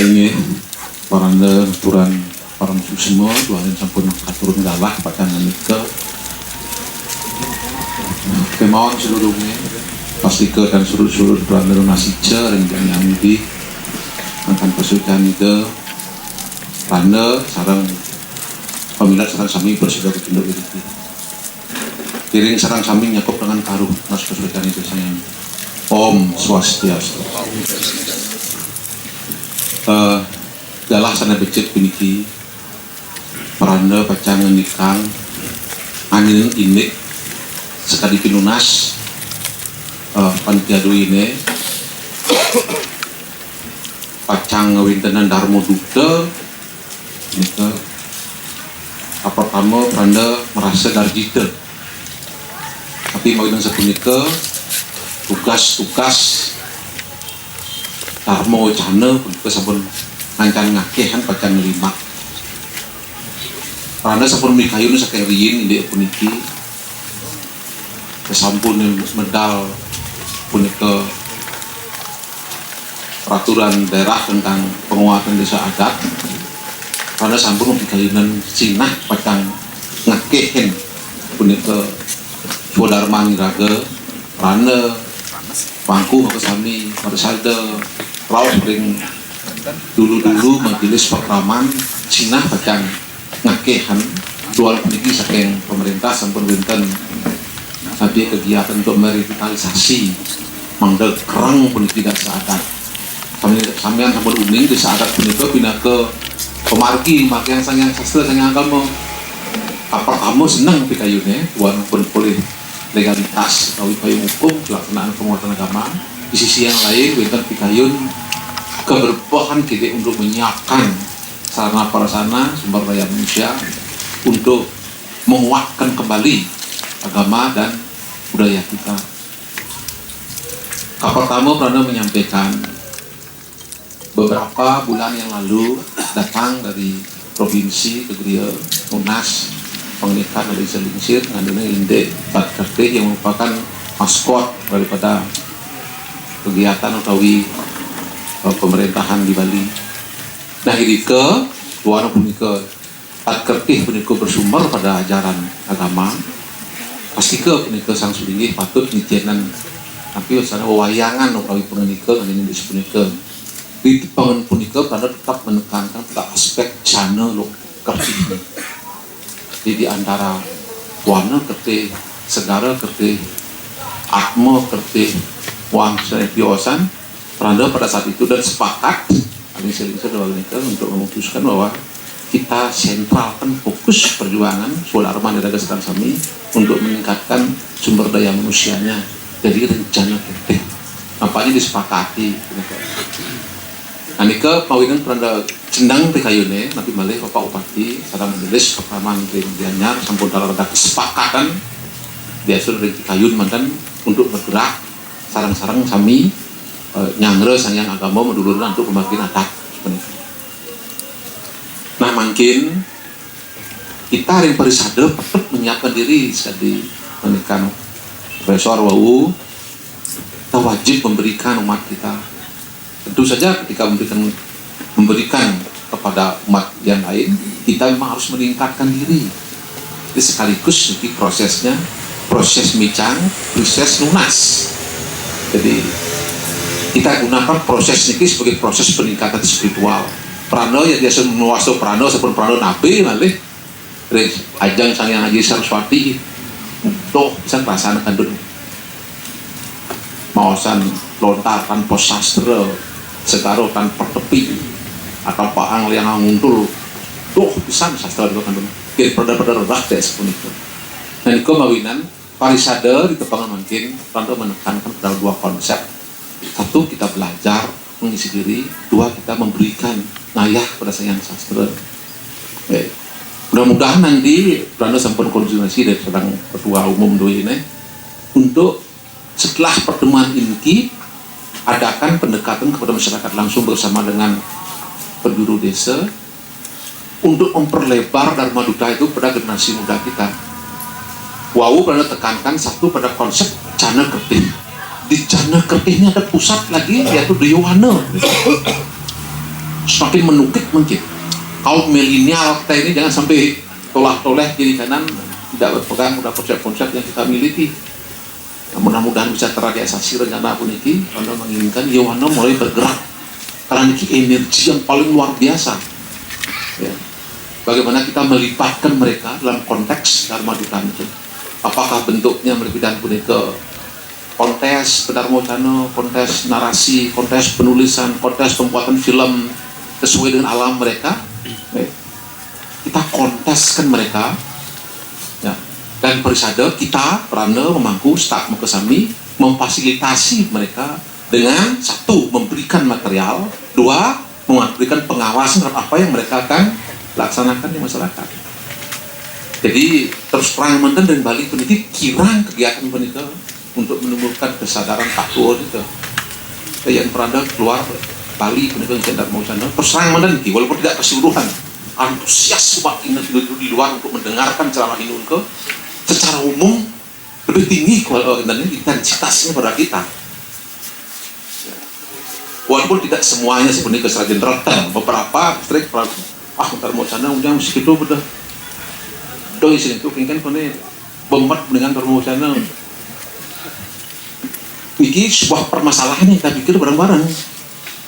Ini paranda aturan para musuh semua Tuhan sampun aturun galah pada nalika kemauan seluruhnya pasti ke dan surut-surut paranda nasija yang Yahudi akan pasukan itu paranda sarang pemilat sarang sami bersedia bertindak begitu piring sarang sami nyakup dengan karuh mas pasukan itu sayang Om Swastiastu. Galah sana becek piniki paranda pacangan nikang angin ini sekali pinunas pantiadu ini pacang ngawintenan Darmo Duta ini ke apa pertama paranda merasa darjita tapi mau sepunika tugas Darmo Cana punika sampun ngancan ngakehan pacan 5 paranda sampun mikayun saking riyin indek puniki kesampun medal punika peraturan daerah tentang penguatan desa adat paranda sampun mikayunan sinah pacan ngakehan punika Swadarman Raga paranda pangku kesami pada salda laut ring dulu majelis pertama Cina pacan ngakehan jual peniki saking pemerintah sampun wonten tapi kegiatan untuk merevitalisasi mangga kerang puniki desa adat sampeyan sampun uning desa adat punika pindah ke pemargi makian sangyang sastra sangyang agama apa kamu senang pikayune tuan pun boleh legalitas atau payung hukum pelaksanaan penguatan agama di sisi yang lain wonten pikayun keberbohan kita untuk menyiapkan sarana prasarana sumber daya manusia untuk menguatkan kembali agama dan budaya kita. Kapal tamu pernah menyampaikan beberapa bulan yang lalu datang dari provinsi Tegria Tunas penglihat dari Selingsir ngandungnya Inde Pat Kertih yang merupakan maskot daripada kegiatan utawi pemerintahan di Bali. Nah ini ke tuan punika Pat Kertih punika bersumber pada ajaran agama pasti ke punika sang sulingih patut nitienan tapi sana wayangan utawi pengenika ngene di punika di pangan punika pada tetap menekankan pada aspek jana lo Kertih. Jadi di antara wana Kertih segara Kertih atma Kertih wang serepiosan Paranda pada saat itu dan sepakat untuk memutuskan bahwa kita sentralkan fokus perjuangan Swadarman Raga Setan Sami untuk meningkatkan sumber daya manusianya jadi rencana Kertih nampaknya disepakati Anika pawinan Paranda cendang pikayune tapi malih Bapak Upati sareng majelis pertama Menteri Gianyar sampun ada kesepakatan biasa dari pikayun mantan untuk bergerak sarang-sarang sami nyangre sangyang agama medulurna untuk pembagian adat sebenarnya. Nah mungkin kita yang perisade tetap menyiapkan diri sekali menekan Profesor Wau kita wajib memberikan umat kita tentu saja ketika memberikan kepada umat yang lain kita memang harus meningkatkan diri jadi sekaligus jadi prosesnya proses micang proses lunas jadi kita gunakan proses ini sebagai proses peningkatan spiritual. Prano yang biasa menguasai prano seperti prano nabi malih ajang sangyang Haji Saraswati untuk bisa merasakan dulu mawasan lontar tanpa sastra segaro tanpa tepi atau paang yang nguntul bisa sastra itu kan dulu kira pada redah deh seperti itu Dan itu mawinan parisade di tepangan mungkin Rando menekankan pada dua konsep. Satu, kita belajar mengisi diri. Dua, kita memberikan nayah pada sains sastra. Mudah-mudahan nanti Rando sampun konsultasi dari sedang ketua umum doi ini untuk setelah pertemuan ini adakan pendekatan kepada masyarakat langsung bersama dengan penjuru desa untuk memperlebar Dharma Duta itu pada generasi muda kita. Wow, pernah tekankan satu pada konsep Cana Kertih. Di Cana Kertihnya ada pusat lagi yaitu Dewana. Semakin menukik mungkin. Kaum milenial kita ini jangan sampai toleh kiri kanan tidak berpegang pada konsep-konsep yang kita miliki. Mudah-mudahan bisa terrealisasi rencana pun ini. Anda menginginkan Yohana mulai bergerak karena ini energi yang paling luar biasa. Ya. Bagaimana kita melipatkan mereka dalam konteks Dharma Duta itu? Apakah bentuknya berbeda pun ke kontes Pedarmocana, kontes narasi, kontes penulisan, kontes pembuatan film sesuai dengan alam mereka? Kita konteskan mereka. Ya. Dan perisade kita Rana memangku staf mengkesami memfasilitasi mereka dengan satu memberikan material, dua memberikan pengawasan terhadap apa yang mereka akan laksanakan di masyarakat. Jadi terus terang mantan dan Bali pendidik kirang kegiatan pendidik untuk menumbuhkan kesadaran takwa itu. Yang Peranda keluar Bali pendidik yang tidak mau sana terus terang mantan walaupun tidak keseluruhan antusias umat ini di luar untuk mendengarkan ceramah ini ke secara umum lebih tinggi kalau intensitasnya pada kita. Walaupun tidak semuanya sebenarnya secara general, beberapa trik ntar mau sana ujang segitu betul. Doi sini tuh kan kone bombat dengan termo sana. Ini sebuah permasalahan yang kita pikir bareng-bareng.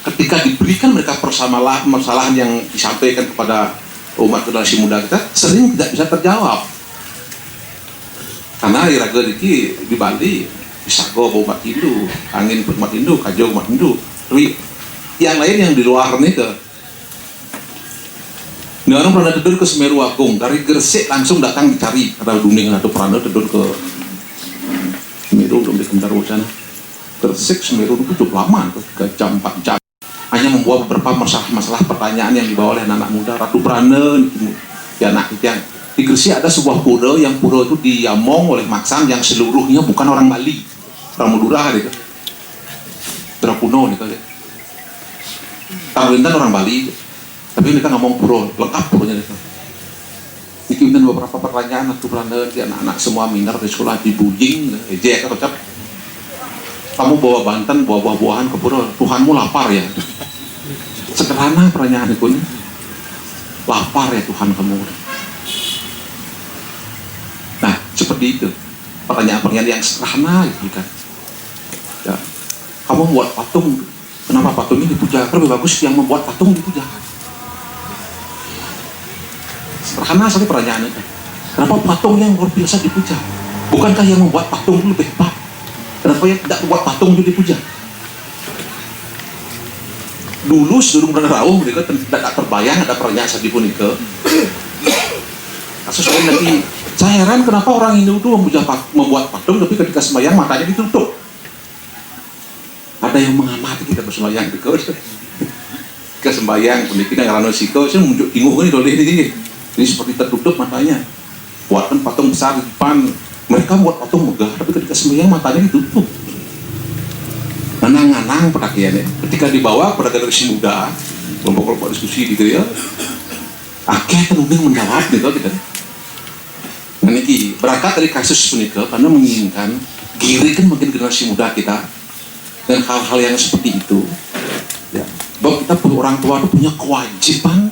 Ketika diberikan mereka permasalahan yang disampaikan kepada umat generasi muda kita sering tidak bisa terjawab. Karena iraga di Bali bisa go umat Hindu, angin umat Hindu, kajau umat Hindu. Tapi yang lain yang di luar nih ke ini orang pernah tidur ke Semeru Agung dari Gresik langsung datang dicari ada duning atau pernah tidur ke Semeru belum di Kembar sana. Gresik Semeru itu cukup lama ke jam 4 jam hanya membawa beberapa masalah pertanyaan yang dibawa oleh anak muda. Ratu Prana ya anak yang di Gresik ada sebuah pura yang pura itu diamong oleh Maksang yang seluruhnya bukan orang Bali, orang Madura gitu. Drapuno nih kali. Tarlintan orang Bali, tapi mereka ngomong pura lengkap puranya itu. Bikin beberapa pertanyaan Ratu Prana di anak-anak semua minor di sekolah di Bujing, ejek kocap. Kamu bawa Banten, bawa buah-buahan ke pura, Tuhanmu lapar ya? Sederhana pertanyaan itu nih. Lapar ya Tuhan kamu? Nah, seperti itu. Pertanyaan-pertanyaan yang sederhana gitu kan. Ya. Kamu membuat patung, kenapa patung ini dipuja? Lebih bagus yang membuat patung dipuja. Sederhana sekali pertanyaan itu. Kenapa patung yang luar biasa dipuja? Bukankah yang membuat patung itu lebih hebat? Kenapa yang tidak membuat patung itu dipuja? Dulu sebelum pernah rawuh mereka tidak terbayang ada pertanyaan sedih pun itu. Kasus lain lagi, saya heran kenapa orang Hindu itu membuat patung tapi ketika sembahyang matanya ditutup. Ada yang mengamati kita bersembahyang di kau. Ketika sembahyang pendidikan yang rano siko, saya muncul bingung ini doleh ini. Ini seperti tertutup matanya. Buatkan patung besar di depan. Mereka buat patung megah, tapi ketika sembahyang matanya ditutup. Nanang-nanang perhatiannya. Ketika dibawa pada generasi muda, kelompok-kelompok diskusi gitu ya, akhirnya penunding menjawab gitu. Nah ini berangkat dari kasus penikah karena menginginkan girikan makin generasi muda kita dan hal-hal yang seperti itu. Ya, bahwa kita orang tua itu punya kewajiban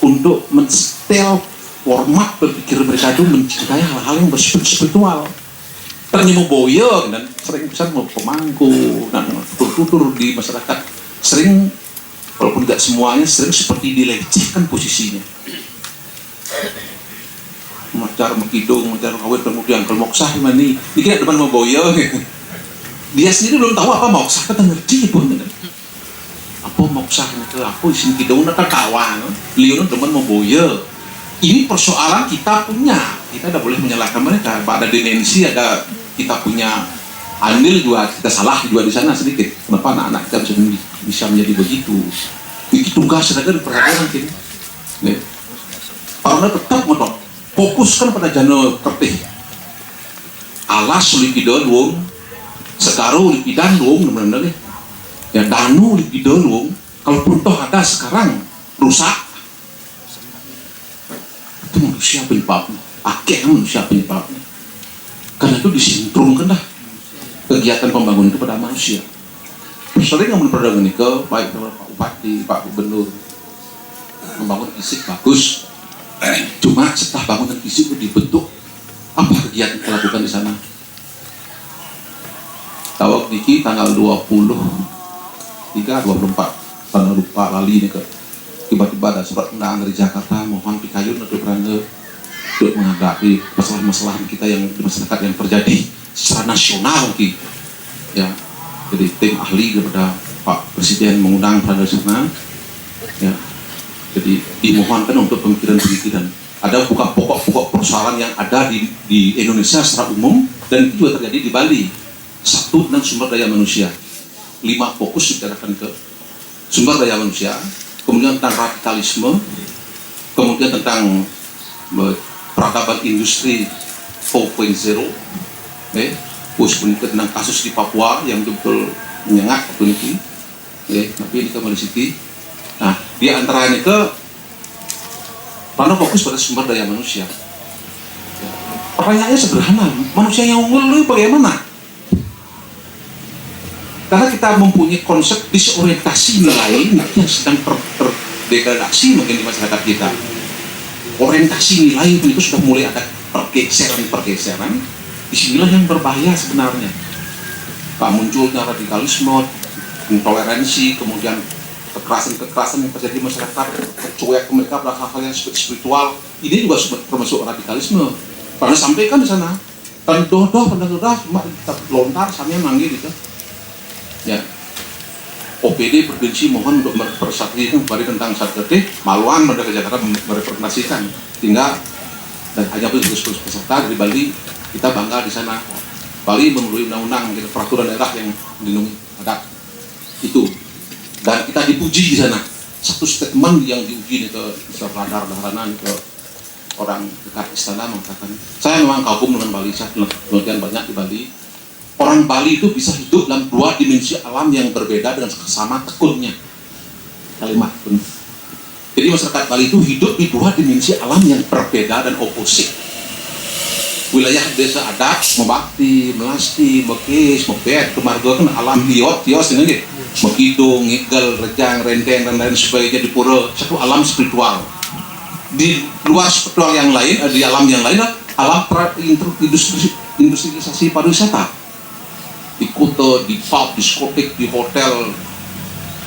untuk menstel format berpikir mereka itu mencintai hal-hal yang bersifat spiritual. Ternyata boyo dan sering bisa mau pemangku dan tutur-tutur di masyarakat sering walaupun tidak semuanya sering seperti dilecehkan posisinya. Macar mekidung, macar kawin kemudian kalau moksah gimana nih? Dikira depan mau boyo. Dia sendiri belum tahu apa moksah, kita ngerti pun. Apa moksah itu? Aku isin kidung nak kawan. Liun depan mau boyo. Ini persoalan kita punya, kita tidak boleh menyalahkan mereka. Ada dimensi, ada kita punya andil juga, kita salah juga di sana sedikit. Kenapa anak-anak kita bisa menjadi begitu? Itu tugas mereka diperhatikan mungkin. Karena tetap ngotot, fokuskan pada jano tertib. Alas lipidan wong, sekarang lipidan wong, benar-benar ya danu lipidan wong. Kalau pun toh ada sekarang rusak, itu manusia penyebabnya, akhirnya manusia penyebabnya. Karena itu disintrumkan dah kegiatan pembangunan itu pada manusia. Sering yang memperdagang ini ke baik Pak Bupati, Pak Gubernur membangun fisik bagus. Cuma setelah bangunan fisik itu dibentuk, apa kegiatan kita lakukan di sana? Tawak niki tanggal 23, 24, tanggal lupa lali nih ke. Tiba-tiba ada surat undangan dari Jakarta, mohon pikayun untuk menghadapi masalah-masalah kita yang di masyarakat yang terjadi secara nasional gitu. Ya, jadi tim ahli kepada Pak Presiden mengundang pada sana. Ya, jadi dimohonkan untuk pemikiran-pemikiran. Ada bukan pokok-pokok persoalan yang ada di Indonesia secara umum dan itu juga terjadi di Bali. Satu tentang sumber daya manusia. 5 fokus dibicarakan ke sumber daya manusia. Kemudian tentang radikalisme, kemudian tentang peradaban industri 4.0, tentang kasus di Papua yang betul menyengat waktu ini, tapi ini ke Malaysia. Nah, di antaranya ke mana fokus pada sumber daya manusia. Pertanyaannya sederhana, manusia yang unggul itu bagaimana? Karena kita mempunyai konsep disorientasi nilai yang sedang terdegradasi mungkin di masyarakat kita. Orientasi nilai itu sudah mulai ada pergeseran. Disinilah yang berbahaya sebenarnya. Munculnya radikalisme, intoleransi, kemudian kekerasan yang terjadi di masyarakat, cuek mereka pada hal-hal yang spiritual. Ini juga termasuk radikalisme. Karena sampaikan di sana, kan doh cuma kita lontar, samanya manggil gitu. Ya, OPD bergensi mohon untuk mempersatukan kembali tentang Satgede, maluan pada Jakarta merepresentasikan, tinggal dan hanya peserta dari Bali, kita bangga di sana. Bali melalui undang-undang peraturan daerah yang melindungi adat itu, dan kita dipuji di sana. Satu statement yang diuji ke Mr. Radar Dahranan ke orang dekat istana mengatakan, saya memang kagum dengan Bali, saya kemudian banyak di Bali. Orang Bali itu bisa hidup dalam 2 dimensi alam yang berbeda dengan sama tekunnya. Kalimat pun. Jadi masyarakat Bali itu hidup di 2 dimensi alam yang berbeda dan oposit. Wilayah desa adat, Mebakti, Melasti, Mekis, Mebet, Kemarga kan alam tios ini nih. Mekidung, Ngigel, Rejang, Renteng dan lain sebagainya di pura, satu alam spiritual. Di luar spiritual yang lain, di alam yang lain alam industrialisasi pariwisata. Di kota, di pub, diskotik, di hotel,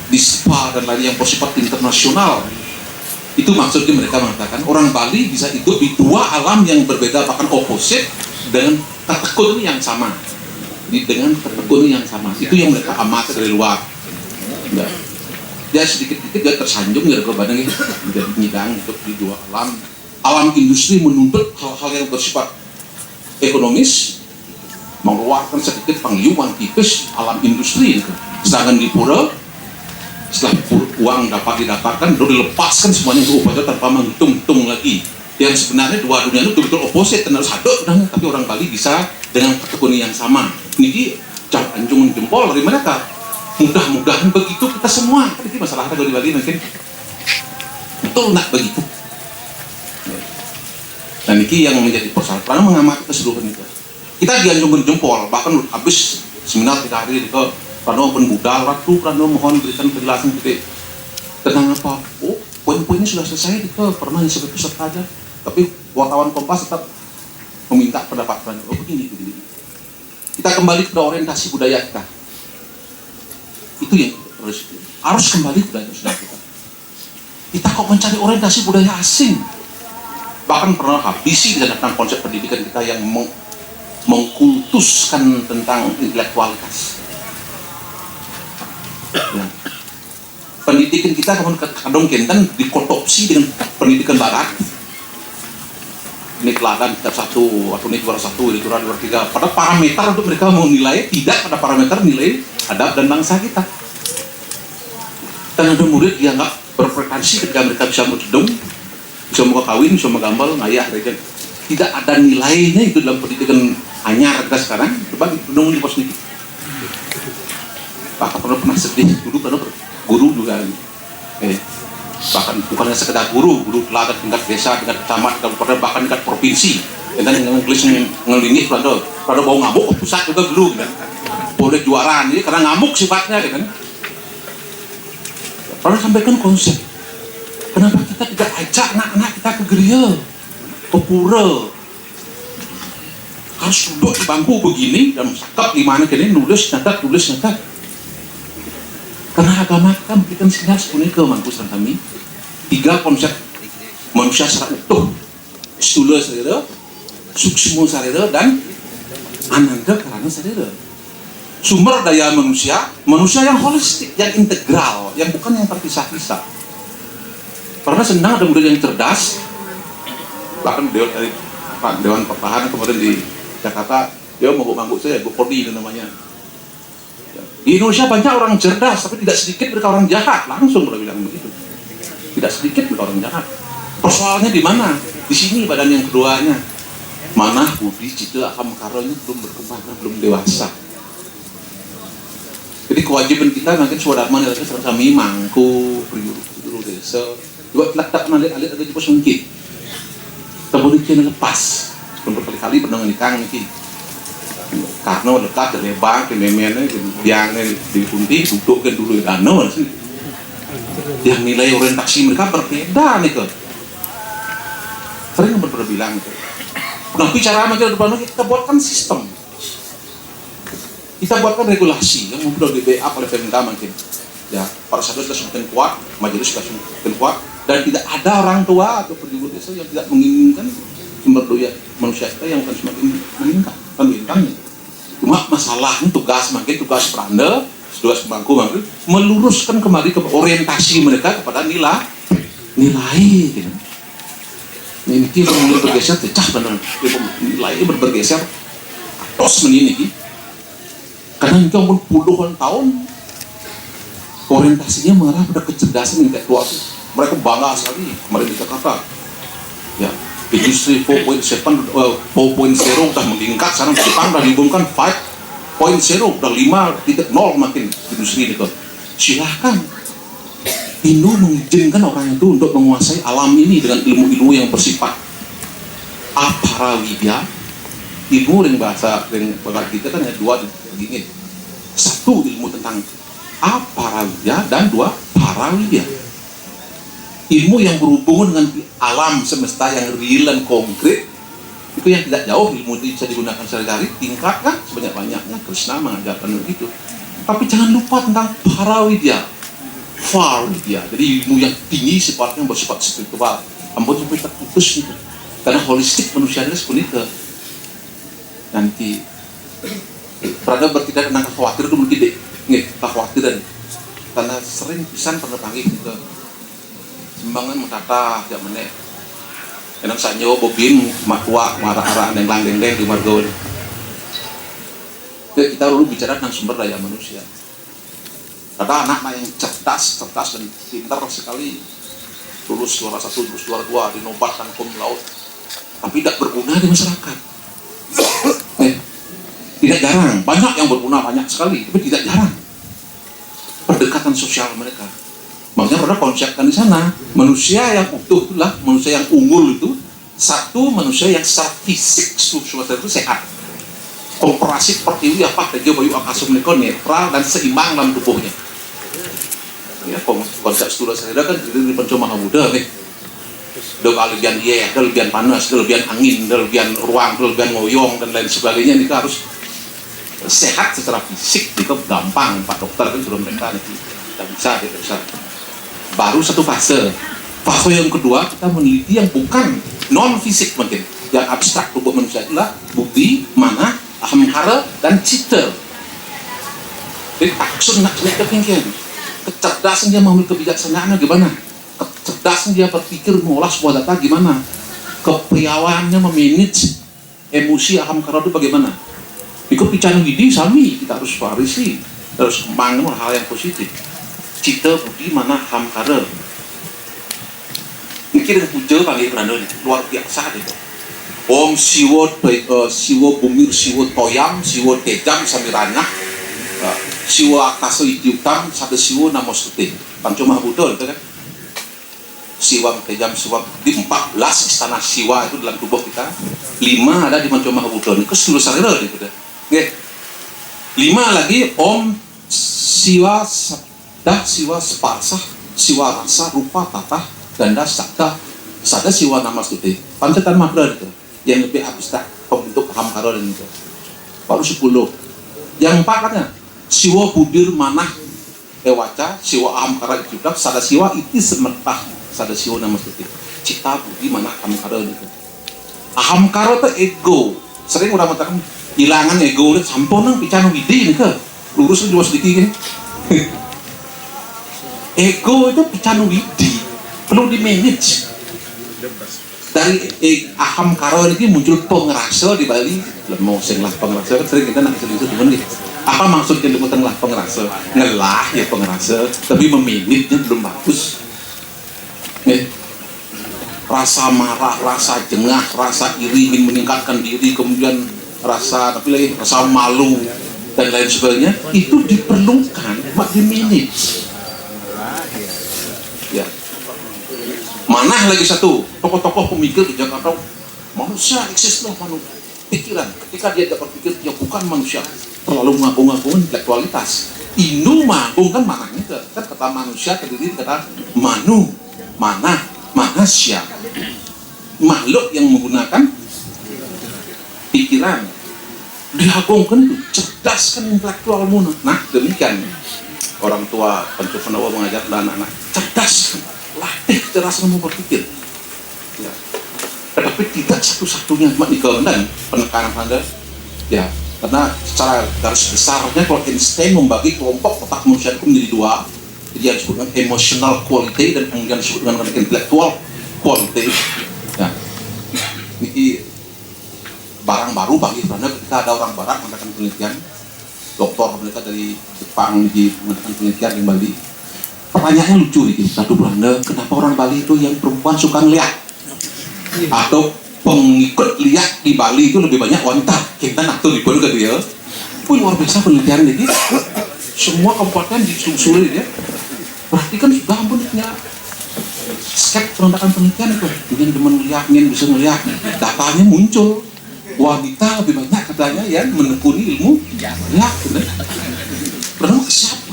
di spa dan lain yang bersifat internasional. Itu maksudnya mereka mengatakan orang Bali bisa hidup di 2 alam yang berbeda bahkan oposit dengan ketekun yang sama. Dengan ketekun yang sama. Itu yang mereka amati dari luar. Ya sedikit-sedikit dia tersanjung ya ke badan itu menjadi nyidang untuk di 2 alam. Alam industri menuntut hal-hal yang bersifat ekonomis, mengeluarkan sedikit pengliuman tipis alam industri itu. Sedangkan di pura setelah uang dapat didapatkan baru dilepaskan semuanya ke upacara tanpa menghitung-hitung lagi. Yang sebenarnya 2 dunia itu betul-betul oposit dan harus satu, tapi orang Bali bisa dengan ketekunan yang sama. Ini cap anjungan jempol dari mereka. Mudah-mudahan begitu kita semua. Ini masalah ada di Bali mungkin betul nak begitu. Dan ini yang menjadi persoalan. Karena mengamati keseluruhan itu. Kita dianjungkan jempol, bahkan habis seminar 3 hari itu Prano pun budal, Ratu Prano mohon berikan penjelasan gitu. Tentang apa? Oh, poin-poinnya sudah selesai itu, pernah disebut peserta aja. Tapi wartawan Kompas tetap meminta pendapat Prano. Oh begini. Kita kembali kepada orientasi budaya kita. Itu yang harus kembali ke budaya kita. Kita kok mencari orientasi budaya asing. Bahkan pernah habisi tentang konsep pendidikan kita yang mengkultuskan tentang intelektualitas. Ya. Pendidikan kita kadang-kadang dikotopsi dengan pendidikan barat. ini teladan kitab 1 atau ini juara 1, ini juara 2, 3. Pada parameter untuk mereka menilai, tidak pada parameter nilai adab dan bangsa kita. Dan ada murid yang nggak berpretensi ketika mereka bisa berkedung, bisa mau kawin, bisa mau gambal, ngayah, tidak ada nilainya itu dalam pendidikan anyar kita sekarang. Coba gedung di pos ini. Bahkan pernah sedih dulu karena guru juga. Bahkan bukan hanya sekedar guru teladan tingkat desa, tingkat kecamatan, kabupaten, bahkan tingkat provinsi. Dan yang Inggris ngelingit pada bau ngamuk pusat juga dulu kan. Boleh juara ini karena ngamuk sifatnya kan. Pernah sampaikan konsep. Kenapa kita tidak ajak anak-anak kita ke gereja, ke pura? Harus duduk di bangku begini dan sakap gimana gini nulis nyatat. Karena agama kita memberikan sinyal sepenuhnya ke mangku serang kami. 3 konsep manusia secara utuh, stula sarira, suksmo sarira, dan ananda karana sarira. Sumber daya manusia yang holistik, yang integral, yang bukan yang terpisah-pisah. Karena senang ada murid yang cerdas, bahkan Dewan Pertahanan kemarin di Jakarta, dia mau manggut saya, Bu Kodi itu namanya. Di Indonesia banyak orang cerdas, tapi tidak sedikit mereka orang jahat. Langsung mereka bilang begitu. Tidak sedikit mereka orang jahat. Persoalannya di mana? Di sini badan yang keduanya. Mana budi, cita, akam, karonya belum berkembang, belum dewasa. Jadi kewajiban kita makin swadharma nilai serta kami mangku priuru desa juga letak alit-alit ada di pos mungkin terbukti kena lepas berkali-kali pernah nikang nih karena dekat dari bank ke memennya yang dipunti duduk kan dulu dano yang nilai orientasi mereka berbeda nih kan sering berbilang itu nah bicara macam depan kita buatkan sistem. Kita buatkan regulasi yang mudah di backup oleh pemerintah mungkin. Ya, para sahabat sudah semakin kuat, majelis sudah semakin kuat, dan tidak ada orang tua atau penduduk desa yang tidak menginginkan sumber daya manusia kita yang akan semakin meningkat. Cuma masalahnya tugas peranda, tugas pemangku mungkin meluruskan kembali ke orientasi mereka kepada nilai. Gitu. Ini kita mulai bergeser, pecah benar. Nilainya bergeser, terus menini. Karena itu pun puluhan tahun orientasinya mengarah pada kecerdasan intelektual. Mereka bangga sekali kemarin di Jakarta. Ya, industri 4.0 sudah meningkat sekarang di Jepang sudah diumumkan 5.0 udah 5.0 makin industri itu. Silahkan Indo mengizinkan orang itu untuk menguasai alam ini dengan ilmu-ilmu yang bersifat aparawidya. Ilmu yang bahasa kita kan ada 2 begini. 1 ilmu tentang aparawidya dan 2 parawidya. Ilmu yang berhubungan dengan alam semesta yang real dan konkret itu yang tidak jauh ilmu itu bisa digunakan sehari-hari, tingkatkan sebanyak-banyaknya. Krishna mengajarkan begitu. Tapi jangan lupa tentang parawidya, farwidya. Jadi ilmu yang tinggi sifatnya bersifat spiritual. Ampun sampai terputus gitu. Karena holistik manusianya seperti itu. Nanti Prada bertindak tentang khawatir itu mungkin deh, kekhawatiran karena sering pisan pernah panggil ke sembangan mentata jam menek enak sanyo bobin matua marah-marah dendeng di margo. Kita dulu bicara tentang sumber daya manusia. Ada anak yang cerdas dan pintar sekali, lulus juara 1, lulus juara 2, dinobatkan cum laude, tapi tidak berguna di masyarakat. Tidak jarang, banyak yang berguna banyak sekali, tapi tidak jarang pendekatan sosial mereka. Makanya pernah konsepkan di sana manusia yang utuh itulah manusia yang unggul itu 1 manusia yang secara fisik itu sehat, korporasi pertiwi apa tegio bayu akasum nikon netral dan seimbang dalam tubuhnya. Ya konsep stula saya kan jadi pencoma muda nih. Kelebihan kelebihan panas, kelebihan angin, kelebihan ruang, kelebihan ngoyong dan lain sebagainya ini harus sehat secara fisik itu gampang. Pak dokter kan sudah mereka nih tidak bisa. Baru 1 fase yang kedua kita meneliti yang bukan non fisik mungkin yang abstrak tubuh manusia itulah budi, mana, ahamkara dan cita. Jadi action nak thinking, kecerdasan dia mengambil kebijaksanaan gimana, kecerdasan dia berpikir mengolah sebuah data gimana, kepiawannya memanage emosi aham karo itu bagaimana? Ikut pican gidi sami kita harus warisi, harus membangun hal yang positif. Cita budi mana aham karo. Mikir puja panggil beranda luar biasa itu. Om siwo bumir siwo toyam siwo tejam samiranya siwo akaso itiutam sada siwo namostute Panco Mahabuddha itu kan siwa tejam siwa di 14 istana siwa itu dalam tubuh kita 5 ada di Panco Mahabuddha ini keseluruh sarira itu deh 5 lagi om siwa sabda siwa sparsah siwa rasa rupa tata ganda sakta sada siwa namostute pancetan makna itu yang lebih abstrak pembentuk paham karo dan itu baru 10 yang 4 katanya siwa budir manah ewaca siwa aham kara judak sada siwa itu semetah sada siwa nama seperti cita budi manah aham kara itu aham kara itu ego sering orang mengatakan hilangan ego itu sampun nang pican widi ini ke lurus juga sedikit ini ego itu pican widi perlu di manage dari aham karo ini muncul pengerasa di Bali mau senglah pengerasa kan sering kita nak disebut gimana gitu apa maksudnya disebut lah pengerasa ngelah ya pengerasa tapi meminitnya belum bagus rasa marah, rasa jengah, rasa iri ingin meningkatkan diri kemudian rasa tapi lagi rasa malu dan lain sebagainya itu diperlukan buat di manage ya. Mana lagi satu tokoh-tokoh pemikir di Jakarta manusia eksis loh pikiran ketika dia dapat pikir dia bukan manusia terlalu mengagung-agung intelektualitas inu magung kan mananya kan kata manusia terdiri kata manu mana manusia makhluk yang menggunakan pikiran diagungkan itu cerdas kan intelektualmu nah demikian orang tua Panco Pandawa mengajar anak-anak cerdas latih kecerdasan berpikir ya. Tetapi tidak satu-satunya dan penekanan Anda ya karena secara garis besarnya kalau Einstein membagi kelompok otak manusia itu menjadi 2 jadi yang disebut dengan emotional quality dan kemudian disebut dengan intellectual quality ya. Ini barang baru bagi Anda ketika ada orang barat mengadakan penelitian doktor mereka dari Jepang mengadakan penelitian di Bali pertanyaannya lucu nih, satu Belanda, kenapa orang Bali itu yang perempuan suka ngeliat? Atau pengikut lihat di Bali itu lebih banyak wanita? Kita nak tahu di Bali ke dia. Luar biasa penelitian ini. Semua kabupaten disusul dia. Perhatikan sudah ampun punya skep perendakan penelitian itu. Ingin teman lihat, ingin bisa ngeliat. Datanya muncul. Wanita lebih banyak katanya yang menekuni ilmu. Ya, benar. Pernah siapa?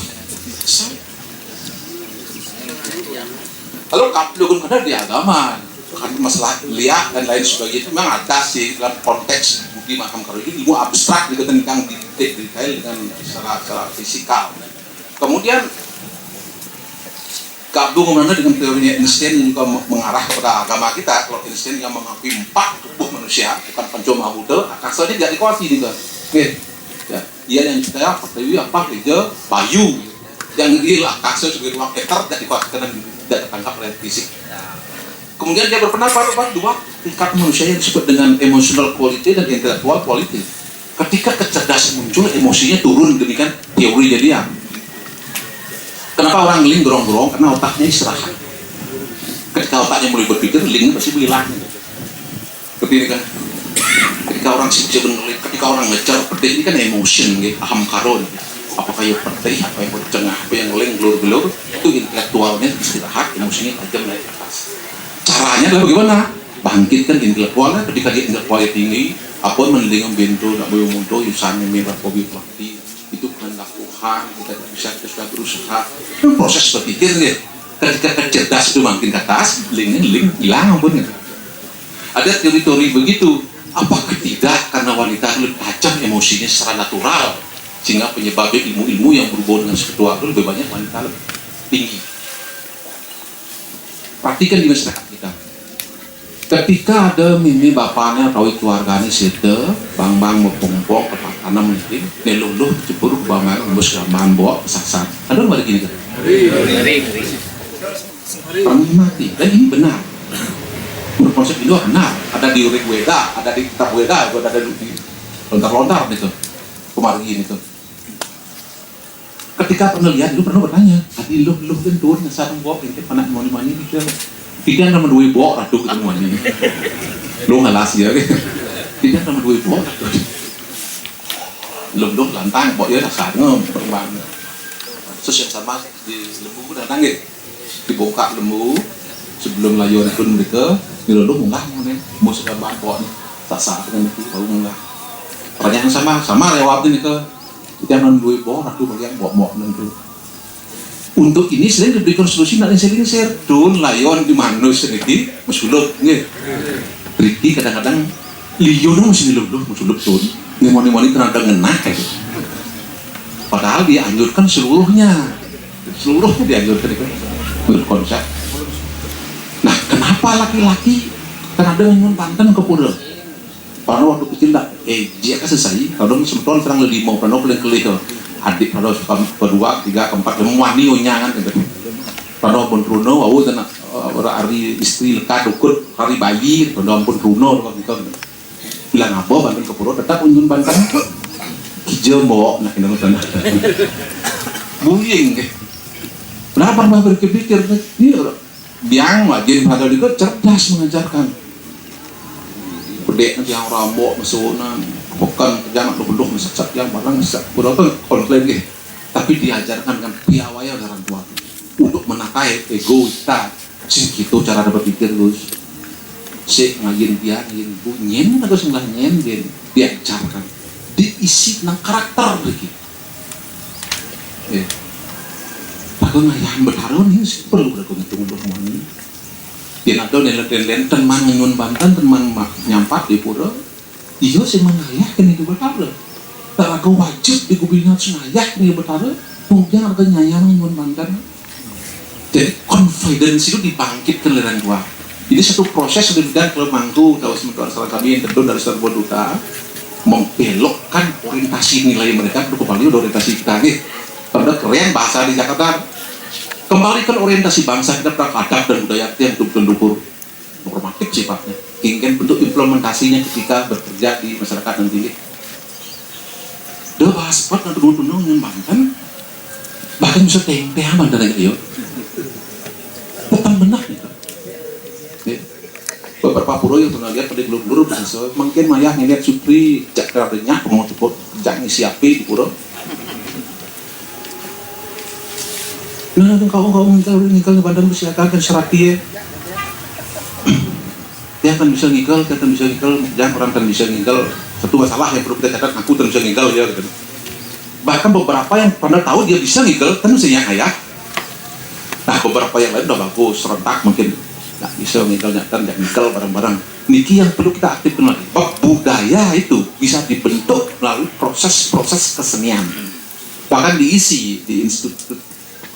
Kalau dukun kadar di agama kan masalah lihat dan lain sebagainya itu memang ada sih dalam konteks budi makam karo ini ilmu abstrak juga tentang detail dengan secara fisikal. Kemudian gabung kemana dengan teorinya Einstein yang juga mengarah kepada agama kita. Kalau Einstein yang mengakui 4 tubuh manusia bukan Panco Mahabuddha asalnya tidak dikuasai juga. Ya, dia yang percaya pertiwi apa kerja bayu yang gila kasus sebagai ruang eter tidak dikuasai karena tidak tertangkap oleh fisik. Kemudian dia berpendapat bahwa 2 tingkat manusia yang disebut dengan emotional quality dan intellectual quality. Ketika kecerdasan muncul, emosinya turun demikian teorinya dia. Kenapa orang ling dorong-dorong? Karena otaknya istirahat. Ketika otaknya mulai berpikir, ling pasti hilang. Ketika orang sibuk menulis, ketika orang ngejar petik ini kan emotion, gitu, aham karo. Apakah yang petik, apa yang bercengah, apa yang ling gelur-gelur, itu intelektualnya istirahat, emosinya tajam naik ke atas. Caranya adalah bagaimana? Bangkitkan intelektualnya ketika dia intelektualnya tinggi, apa mendengar bentuk, tak boleh muncul, yusannya merah, kopi pelatih, itu kehendak Tuhan, kita bisa sudah berusaha. Itu proses berpikir ya. Ketika kecerdas itu makin ke atas, ling hilang ampun. Ada teori-teori begitu. Apakah tidak karena wanita lebih tajam emosinya secara natural, sehingga penyebabnya ilmu-ilmu yang berhubungan dengan spiritual itu lebih banyak wanita lebih tinggi. Perhatikan di masyarakat kita. Ketika ada mimi bapaknya atau keluarganya sete, bang mempong-pong ke tanam mungkin, neluluh jebur ke bangan, embus gambaran bawa kesasar. Ada nggak gini kan? Pernah mati dan ini benar. Berkonsep itu benar. ada di Rig Weda, ada di kitab Weda, itu ada di lontar-lontar itu, kemargin itu. Ketika pernah lihat, lu pernah bertanya, tadi lu kan turun sarang bawa ini panak mani gitu, tidak nama dua bawa ratu ketemu mani, lu ngalas ya, tidak nama dua bawa ratu, lu lantang bawa ya dasar perubahan. Terus yang sama di lembu datang gitu, dibuka lembu sebelum layuan pun mereka dilodong munggah nih, mau sudah bawa nih, tak sah dengan itu baru munggah. Pertanyaan sama lewat ini ke jangan dua bawa ratu bagian bawa nanti. Untuk ini sering diberikan solusi nak share don layon di mana sedikit musuluk nih. Berarti kadang-kadang liyon masih dilodong musuluk don, moni kena dengenah kayak. Padahal dianjurkan seluruhnya dianjurkan itu menurut konsep. Nah, kenapa laki-laki karena ada minum Banten ke pura? Pada waktu kecil lah, dia kan selesai. Kalau sebetulnya serang lebih mau pernah kelih adik pada kedua, tiga, keempat, wani unyangan gitu. Pada pun Bruno, awal dan hari istri lekat dukut hari bayi, pada pun Bruno gitu. Bilang apa Banten ke pura? Tetap unjun Banten. Hijau bawa, nah ini sana. Buying, kenapa mbak berpikir dia biang wajib pada itu cerdas mengajarkan. Pedek yang rambut masukan, bukan jangan lu mesat yang barang mesat. Berapa konflik gitu. Tapi diajarkan kan piawai orang tua untuk menakai ego kita. Sih gitu cara berpikir Gus. Si ngajin dia ngajin bunyin atau sebelah nyen diajarkan. Diisi dengan karakter lagi. Aku ngayahan berharun ini perlu aku ngitung untuk ini. Dia ada nilai teman nyun Banten teman nyampat di pura. Iya sih mengayah kan itu berharun. Tak aku wajib di kubingan sengayah nih berharun. Mungkin ada nyayang nyun Banten. Jadi confidence itu dibangkitkan oleh orang tua. Jadi satu proses sudah bidang kalau mangku kalau sementara salah kami yang tentu dari sebuah duta. Membelokkan orientasi nilai mereka untuk kembali orientasi kita lagi. Pada keren bahasa di Jakarta kembalikan orientasi bangsa kita pada adab dan budaya kita yang betul-betul normatif sifatnya. Ingin bentuk implementasinya ketika bekerja di masyarakat nanti. Dia bahas pot nanti dulu Banten bahkan bisa teh Banten aja yuk. Petang benar gitu. Beberapa pura yang pernah lihat pada gelur-gelur dan mungkin mayah ngeliat Supri jak keradenya mau cepet jak ngisi api di pura. Nah kau ngikal Banten silakan serat dia akan bisa ngikal jangan orang kan bisa ngikal. Satu masalah yang perlu kita catat, aku kan bisa ngikal ya gitu. Bahkan beberapa yang pernah tahu dia bisa ngikal kan mestinya ayah. Nah beberapa yang lain udah bagus serentak mungkin nggak bisa ngikal nyatan, nggak ngikal barang-barang. Niki yang perlu kita aktifkan lagi. Budaya itu bisa dibentuk melalui proses-proses kesenian. Bahkan diisi di Institut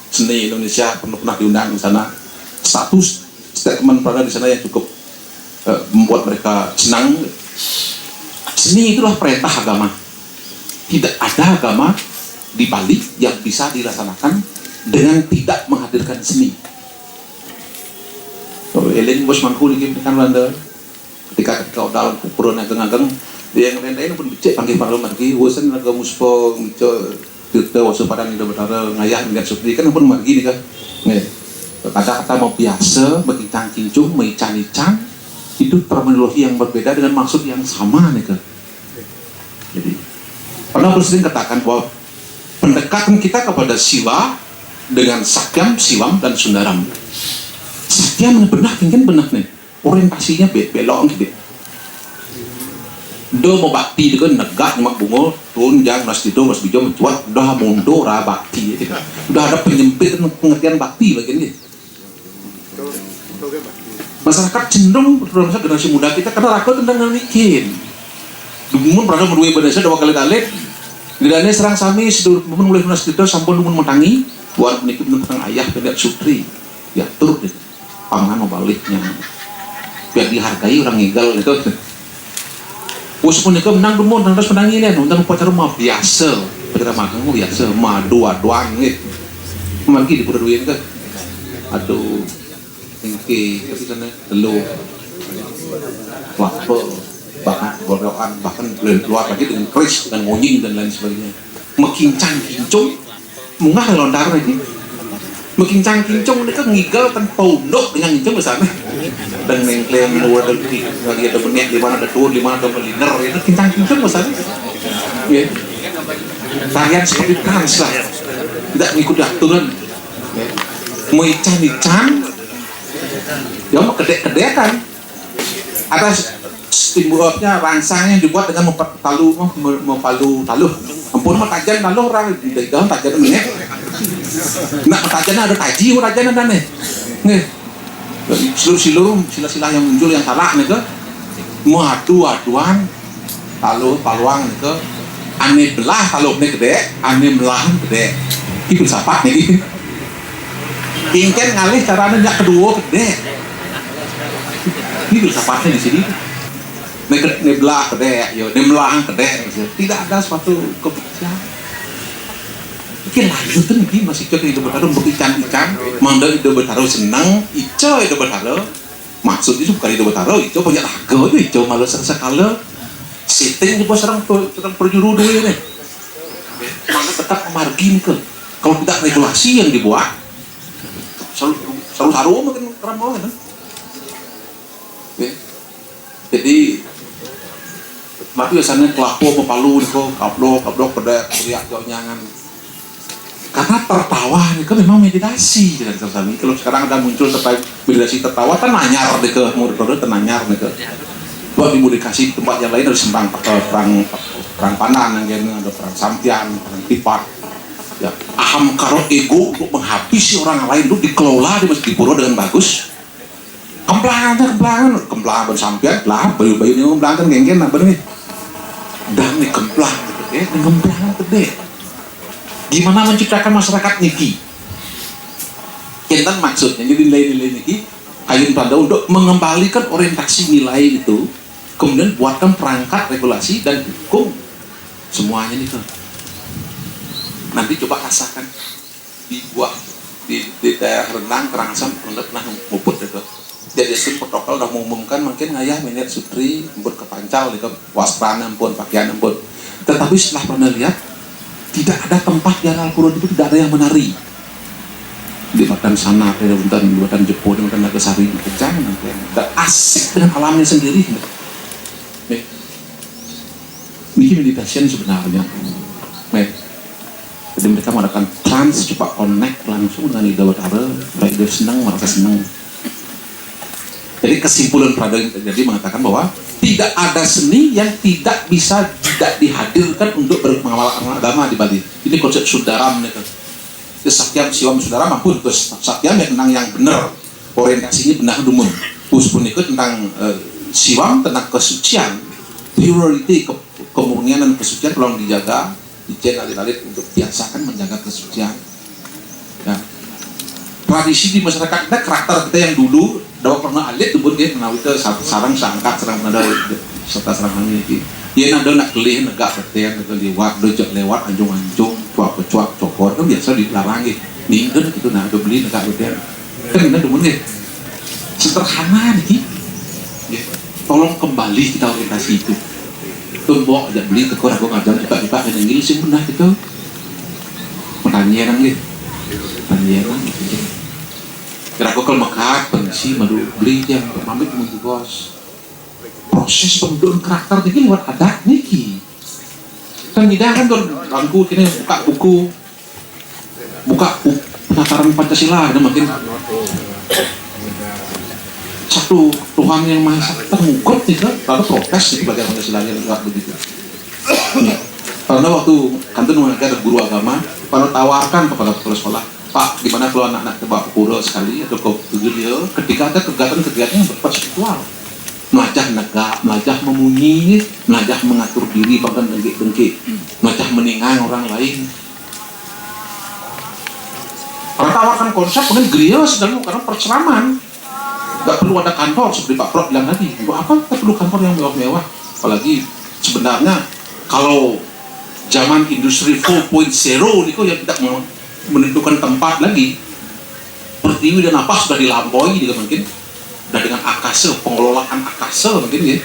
Seni Indonesia pernah diundang di sana. Status statement pada di sana yang cukup membuat mereka senang. Seni itulah perintah agama. Tidak ada agama di Bali yang bisa dilaksanakan dengan tidak menghadirkan seni. Elin bos mangku lagi kan Belanda ketika dalam kupuran yang ageng dia yang lain pun becek panggil parlemen lagi wasan naga muspo kita wasu padang itu bertara ngayah dengan seperti kan pun margi nih kan kata-kata mau biasa begincang kincung meicang-icang itu terminologi yang berbeda dengan maksud yang sama nih kan. Jadi pernah sering katakan bahwa pendekatan kita kepada Siwa dengan Sakyam, Siwam dan Sundaram. Sakyam benar nih orientasinya belok gitu. Do mau bakti itu kan negak nyemak bungo tunjang mas itu mas bijo mencuat udah mundo ra bakti gitu. Udah ada penyempitan pengertian bakti bagian ini. Masyarakat cenderung terutama generasi muda kita karena rakyat tentang nanikin. Dumun pernah berdua Indonesia dua kali Lidahnya serang sami sedulur mulai lunas itu sampun lumun mentangi buat menikah tentang ayah pendak Supri ya turut deh pangan mau baliknya biar dihargai orang ngigal itu. Walaupun itu menang dumun terus menangi ini untuk pacar rumah biasa kita makan mau biasa dua-duaan gitu mangki di pura duit kan aduh tinggi tapi sana telu kelapa, bahkan gorokan, bahkan keluar lagi dengan keris, dengan ngonying dan lain sebagainya. Mekincang kincung, mungah lontar lagi. Mekincang kincung ini kan ngigal kan pondok dengan kincung besarnya. Dan nengklem luar lagi ada menit, di mana ada tur, di mana ada meliner, itu kincang kincung besarnya. Ya. Tarian seperti trans lah, tidak mengikuti aturan. Ya. Mau ican, ya mau kedek-kedekan. Ada stimulatnya rangsangnya dibuat dengan mempalu taluh. Ampun mah tajan taluh orang di dalam tajan ini. Nak tajannya ada taji, tajan ada nih. Nih, seluruh sila-sila yang muncul yang salah nih ke, mau aduan taluh paluang nih ke, aneh belah taluh nih gede, aneh belah gede. Itu siapa nih? Ingken ngalih caranya yang kedua gede. Ini bisa pakai di sini. Nebelah kedek, yo nebelah kedek. Tidak ada suatu keputusan. Mungkin lanjut tuh nih masih cek itu bertaruh ikan, mandang itu bertaruh senang, ijo itu bertaruh. Maksud itu bukan itu bertaruh, ijo punya laga itu ijo malu sekala. Setting di bawah serang perjuru dulu ini. Mana tetap margin ke. Kalau tidak regulasi yang dibuat, selalu mungkin ramah kan. Jadi mati biasanya kelapo mepalu itu kablok pada teriak jonyangan karena tertawa itu memang meditasi dan sesami. Kalau sekarang ada muncul meditasi tertawa kan nanyar deh ke murid-murid tenanyar nih ke buat dimudikasi tempat yang lain harus perang pandan yang ada perang sampian, perang tipat ya aham karo ego untuk menghabisi orang lain itu dikelola di masjid pura dengan bagus. Kemplang bersampian lah, bayu-bayu ini kemplang kan geng-geng apa nih? Dan nih kemplang gede. Gimana menciptakan masyarakat niki? Kita maksudnya jadi nilai-nilai niki, kayun pada untuk mengembalikan orientasi nilai itu, kemudian buatkan perangkat regulasi dan hukum semuanya nih tuh. Nanti coba rasakan dibuat di daerah renang Kerangsam pernah muput itu. Jadi protokol udah mengumumkan mungkin ngayah minyak sutri empun kepancal di wastrana empun pakaian empun. Tetapi setelah pernah lihat tidak ada tempat di Al-Qur'an itu tidak ada yang menari. Di makan sana, di buatan Jepun, di makan Nagasari, kecang, dan asik dengan alamnya sendiri. Ini meditasi sebenarnya. Jadi mereka mengadakan trans, coba connect langsung dengan Ida Batara, baik dia senang, merasa senang. Jadi kesimpulan Prada jadi mengatakan bahwa tidak ada seni yang tidak dihadirkan untuk berpengalaman agama di Bali. Ini konsep Sudaram nih kan. Sakyam Siwam Sudaram maupun terus Sakyam yang benar orientasinya benar dumun. Terus pun ikut tentang Siwam tentang kesucian, purity, kemurnian dan kesucian tolong dijaga, dijaga alit-alit untuk biasakan menjaga kesucian. Ya. Tradisi di masyarakat kita, karakter kita yang dulu dapat pernah alit tuh dia kenal itu sarang sangkat sarang nada serta sarang ini dia nada nak kelih negak ketian lewat dojok lewat anjung cuak cokor kan biasa dilarangi minggu gitu nah ada beli negak ketian kan ini demun nih sederhana nih ya, tolong kembali kita orientasi itu tumbok aja beli tekor aku ngajak juga yang ngil sih benar gitu pertanyaan nih pertanyaan kira aku kalau mekat pensi madu beli yang berpamit menunggu bos proses pembentukan karakter ini buat adat niki kan tidak kan bangku kini buka penataran Pancasila ada makin satu Tuhan yang maha esa termukat nih kan lalu protes di belajar Pancasila yang enggak begitu ya. Karena waktu kantor ada guru agama pada tawarkan kepada kepala sekolah Pak, gimana kalau anak-anak coba pura sekali atau kau dia ketika ada kegiatan yang bersifat spiritual, melajah negak, melajah memunyi, melajah mengatur diri bahkan dengki, melajah meningang orang lain. Orang tawarkan konsep kemudian grios dan karena perceraman, nggak perlu ada kantor seperti Pak Prof bilang tadi. Untuk apa kita perlu kantor yang mewah-mewah? Apalagi sebenarnya kalau zaman industri 4.0 itu yang tidak mau menentukan tempat lagi pertiwi dan apa sudah dilampaui juga mungkin dan dengan akase pengelolaan akase mungkin ya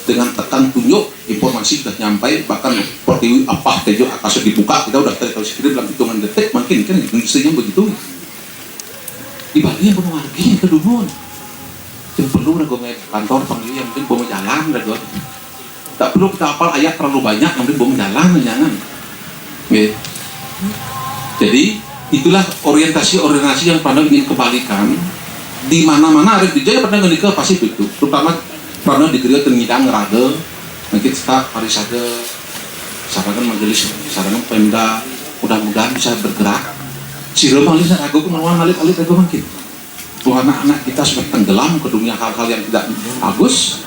dengan tekan tunjuk informasi sudah nyampai, bahkan seperti apa tejo kasus dibuka kita udah tahu sekali dalam hitungan detik, mungkin kan industrinya begitu. Di Bali yang penuh lagi ke dumun, yang perlu ragu kantor panggil yang mungkin bawa jalan ragu, tak perlu kita hafal ayat terlalu banyak, yang mungkin bawa jalan jangan. Jadi itulah orientasi yang pernah ingin kembalikan di mana-mana ada di Jaya pernah ke Pasifik itu, terutama pernah di Geria Tengidang Raga, mungkin staf hari saja sarangan majelis, sarangan Pemda, mudah-mudahan bisa bergerak. Siro malis ragu ke mana alit-alit ragu mungkin. Tuh anak-anak kita sudah tenggelam ke dunia hal-hal yang tidak bagus.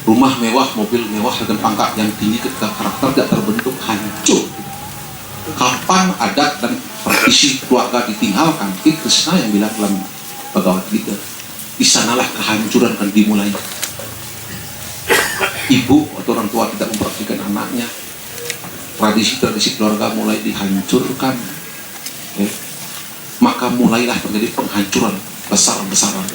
Rumah mewah, mobil mewah dengan pangkat yang tinggi, ketika karakter tidak terbentuk, hancur. Kapan adat dan tradisi keluarga ditinggalkan? Krishna yang bilang dalam Bhagavad Gita, di sanalah kehancuran akan dimulai. Ibu atau orang tua tidak memperhatikan anaknya, tradisi-tradisi keluarga mulai dihancurkan, maka mulailah terjadi penghancuran besar-besaran.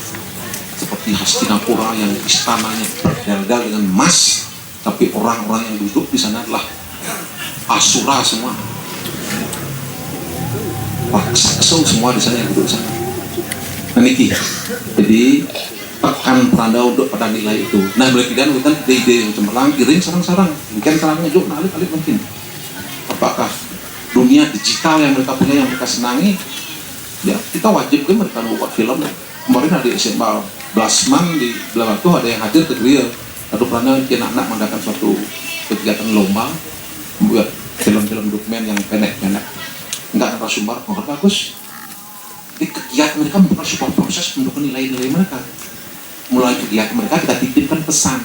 Seperti Hastinapura yang istananya berdal-dal dengan emas, tapi orang-orang yang duduk di sana adalah asura semua, raksasa semua di sana yang duduk di sana. Nah niki, jadi tekan peranda untuk pada nilai itu. Nah boleh tidak bukan ide-ide yang cemerlang, iring sarang-sarang, mungkin sarangnya juga alik-alik mungkin. Apakah dunia digital yang mereka punya, yang mereka senangi, ya kita wajib kan mereka membuat film. Kemarin ada SMA Blasman di Belawatu, ada yang hadir ke Geria, lalu pernah anak-anak mengadakan suatu kegiatan lomba membuat film-film dokumen yang pendek-pendek, enggak narasumber, bagus. Di kegiatan mereka membuat sebuah proses mendukung nilai-nilai mereka. Mulai kegiatan mereka kita titipkan pesan.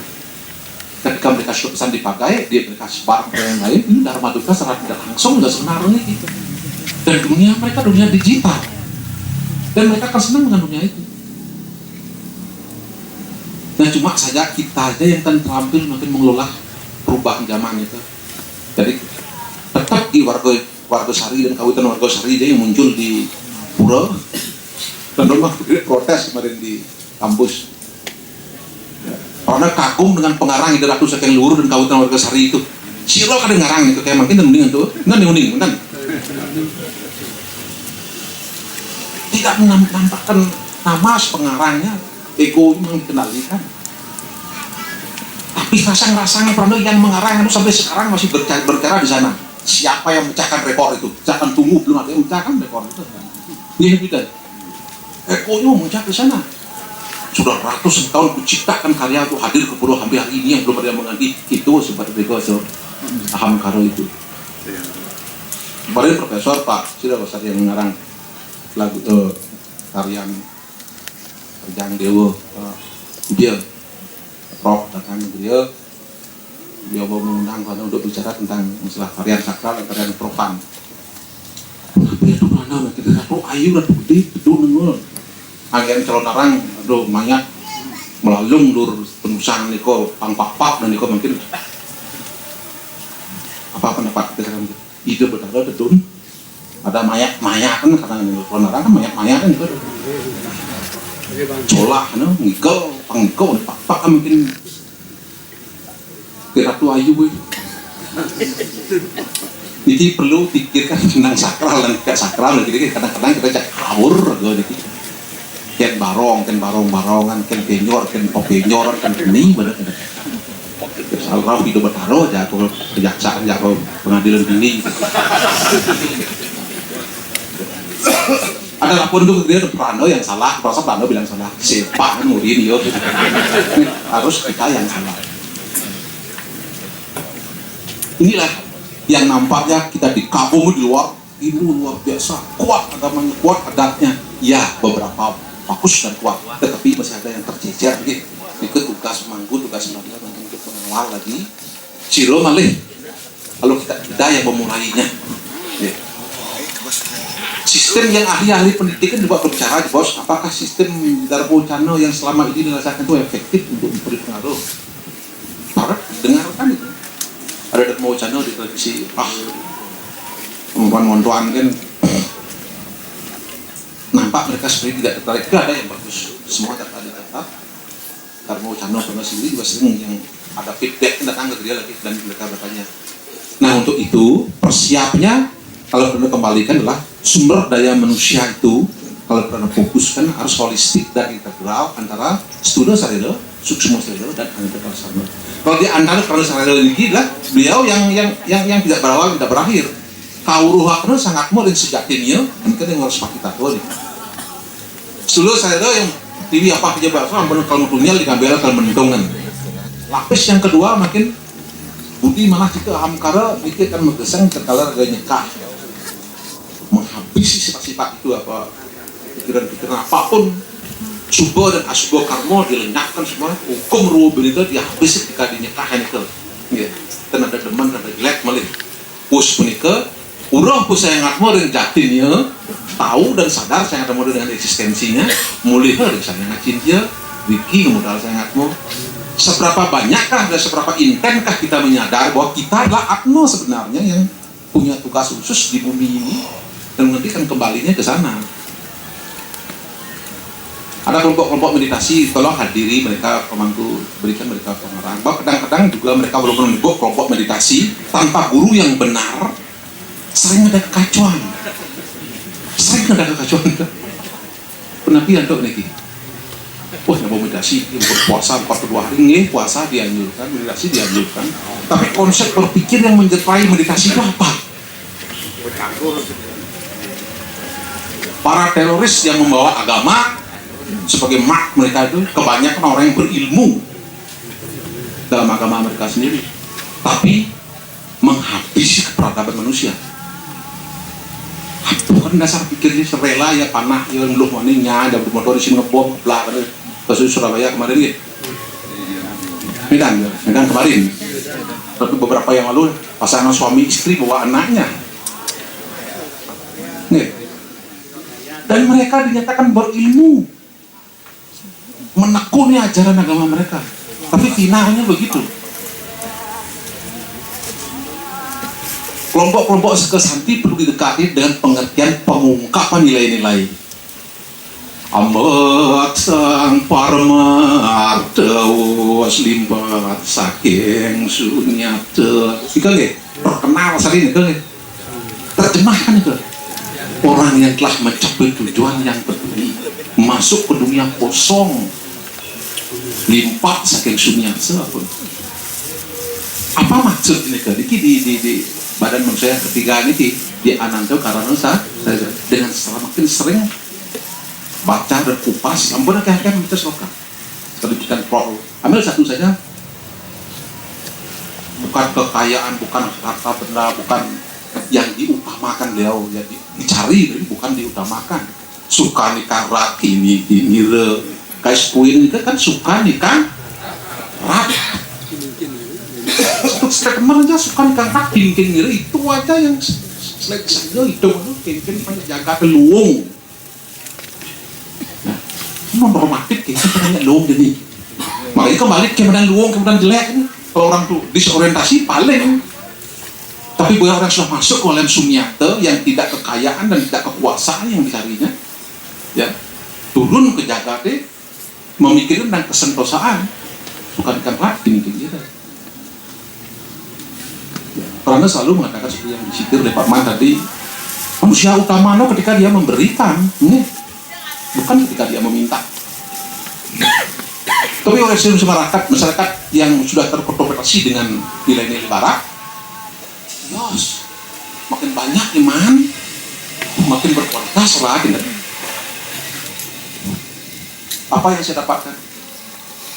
Ketika mereka sudah pesan dipakai, dia mereka sebar ke yang lain, ini Dharma Duka secara tidak langsung nggak sebenarnya gitu. Dan dunia mereka dunia digital, dan mereka akan senang dengan dunia itu. Nah cuma saja kita aja yang akan terampil makin mengelola perubahan zaman itu. Jadi tetap di Wargosari dan Kabupaten Wargosari dia yang muncul di Pura, dan rumah protes kemarin di kampus. Karena kagum dengan pengarang Ida Ratu Sekeng Luhur dan Kabupaten Wargosari itu. Siro kadang ngarang itu kayak makin mending itu, uning, tidak menampakkan nama pengarangnya, ego yang dikendalikan. Tapi rasang-rasangnya pernah yang mengarang itu sampai sekarang masih berbicara di sana. Siapa yang memecahkan rekor itu? Jangan tunggu, belum ada yang memecahkan rekor itu. Dia tidak. Ego-nya memecah di sana. Sudah ratusan tahun menciptakan karya itu, hadir ke Pulau hampir hari ini yang belum ada yang mengganti itu seperti itu. Paham karo itu. Kemarin Profesor Pak Sira Besar yang mengarang lagu tarian Perjang Dewa, dia Prof datang dia mau mengundang karena untuk bicara tentang masalah tarian sakral dan tarian profan. Tapi itu mana kita tahu ayu dan putih itu nengol. Agen calon orang, aduh mayat melalung dur penusan niko pang-pak dan niko mungkin apa pendapat kita sekarang itu betul betul ada mayat kan karena calon orang kan mayat kan itu colah no ngigel pangko pak kan mungkin kira tuh ayu jadi perlu pikirkan tentang sakral dan tidak sakral. Jadi kadang-kadang kita cek kabur gitu. Ken barongan, ken penyor, ken openyor, ken ini benar. Salah hidup bertaruh aja aku kejaksaan, aku pengadilan ini. Ada lapor itu dia Prano yang salah, merasa Prano bilang salah. Siapa kan ini yo? Harus kita yang salah. Inilah yang nampaknya kita dikabung di luar, ini luar biasa, kuat agamanya, kuat adatnya. Ya beberapa bagus dan kuat, tetapi masih ada yang tercecer gitu. Itu tugas manggu, tugas melanda untuk pengawal lagi. Ciro malih. Kalau kita yang memulainya. Ya. Sistem yang ahli-ahli pendidikan juga berbicara, bos, apakah sistem Darbo Cano yang selama ini dirasakan itu efektif untuk memberi pengaruh? Para dengarkan itu. Ada Darbo Cano di televisi, perempuan-perempuan kan nampak mereka sebenarnya tidak tertarik. Tidak ada yang bagus, semua tertarik tetap. Karena Cano pernah sendiri juga sering yang ada feedback datang ke dia lagi dan mereka bertanya. Nah untuk itu persiapnya kalau pernah kembalikan adalah sumber daya manusia itu kalau pernah fokuskan harus holistik dan integral antara studi sarelo, suksma sarelo dan integral sarelo. Kalau di antara karena sarelo ini adalah beliau yang tidak berawal tidak berakhir. Kauruhakna sangat mau dan sejatinya mungkin yang harus pakai tahu nih. Studi sarelo yang TV apa aja bahasa ampun kalau dunia dikabela kalau menuntungan. Lapis yang kedua makin budi malah kita hamkara mikir kan megesang terkala ada nyekah menghabisi sifat-sifat itu apa pikiran-pikiran apapun subo dan asubo karmo dilenyapkan semua hukum ruwebin itu dihabis ketika dinyekahan itu ya dan ada deman ada jelek malih pus punika urah pus saya ngatmo dengan jatinnya tahu dan sadar saya ngatmo dengan eksistensinya mulih dengan saya ngacintia Wiki modal saya ngatmo seberapa banyakkah dan seberapa intenkah kita menyadar bahwa kita adalah Atma sebenarnya yang punya tugas khusus di bumi ini dan nanti kan kembalinya ke sana. Ada kelompok-kelompok meditasi, tolong hadiri mereka pemangku, berikan mereka pengarahan. Bahwa kadang-kadang juga mereka belum menemukan kelompok meditasi tanpa guru yang benar, sering ada kekacauan. Pernah pian tuh niki. Wah, nggak mau meditasi, berpuasa 42 hari nih, puasa dianjurkan, meditasi dianjurkan. Tapi konsep berpikir yang menyertai meditasi itu apa? Para teroris yang membawa agama sebagai mak mereka itu kebanyakan orang yang berilmu dalam agama mereka sendiri, tapi menghabisi keperadaban manusia. Bukan dasar pikirnya serela ya panah ya belum maninya ada bermotor di sini ngebom belah kasus Surabaya kemarin ya Medan kemarin tapi beberapa yang lalu pasangan suami istri bawa anaknya nih. Dan mereka dinyatakan berilmu menekuni ajaran agama mereka tapi finalnya begitu. Kelompok-kelompok sekesanti perlu didekati dengan pengertian pengungkapan nilai-nilai. Ambet sang parmartewas limbat saking sunyate. Ika nggih, terkenal sekali nih nggih. Terjemahkan itu. Orang yang telah mencapai tujuan yang tertinggi masuk ke dunia kosong limpat saking sunyate. Apa maksud ini kan? Di badan manusia yang ketiga ini di Ananto karena saya dengan makin sering baca dan kupas ampun akhir-akhir kita selokan sedemikian pro ambil satu saja bukan kekayaan bukan harta benda bukan yang diutamakan beliau yang dicari tapi bukan diutamakan suka nikah rak ini re guys puin itu kan suka nikah rak statement aja suka nikah king itu aja yang selek saja itu king banyak jaga keluung nah normatif kita banyak luung jadi makanya kembali kemudian luung kemudian jelek ini kalau orang tuh disorientasi paling tapi bagi orang sudah masuk ke dalam sunyate yang tidak kekayaan dan tidak kekuasaan yang dicarinya ya turun ke jaga deh memikirkan dan kesentosaan bukan king gitu. Karena selalu mengatakan seperti yang disitir oleh Pak Man tadi manusia utama ketika dia memberikan bukan ketika dia meminta tapi oleh masyarakat yang sudah terkonfrontasi dengan nilai-nilai barat yes, makin banyak iman makin berkualitas lah gitu. Apa yang saya dapatkan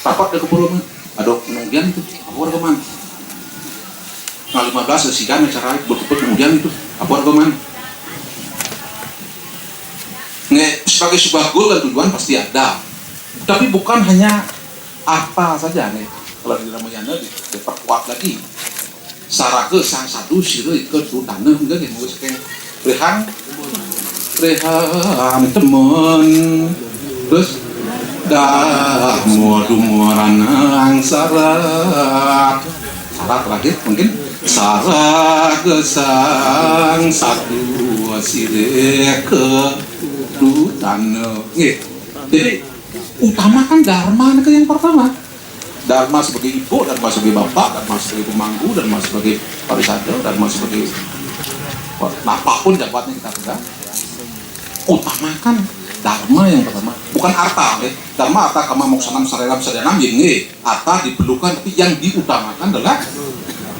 dapat dari kebuluman aduh kemudian itu aku ada kemana tanggal 15 sesikan acara berkumpul kemudian itu apa argumen sebagai sebuah goal dan tujuan pasti ada tapi bukan hanya apa saja nih kalau di Ramayana diperkuat lagi sarake sang satu sira ikut tanah enggak nih mau sekeng rehan temen terus dah muaranang syarat terakhir mungkin sarah gesang satu sire ke dutan jadi utamakan dharma itu yang pertama. Dharma sebagai ibu, dharma sebagai bapak, dharma sebagai pemangku, dharma sebagai parisada, dharma sebagai apapun jabatannya kita pegang. Utamakan dharma yang pertama, bukan arta. Dharma arta kama moksanam sareram sadanam yang arta diperlukan, tapi yang diutamakan adalah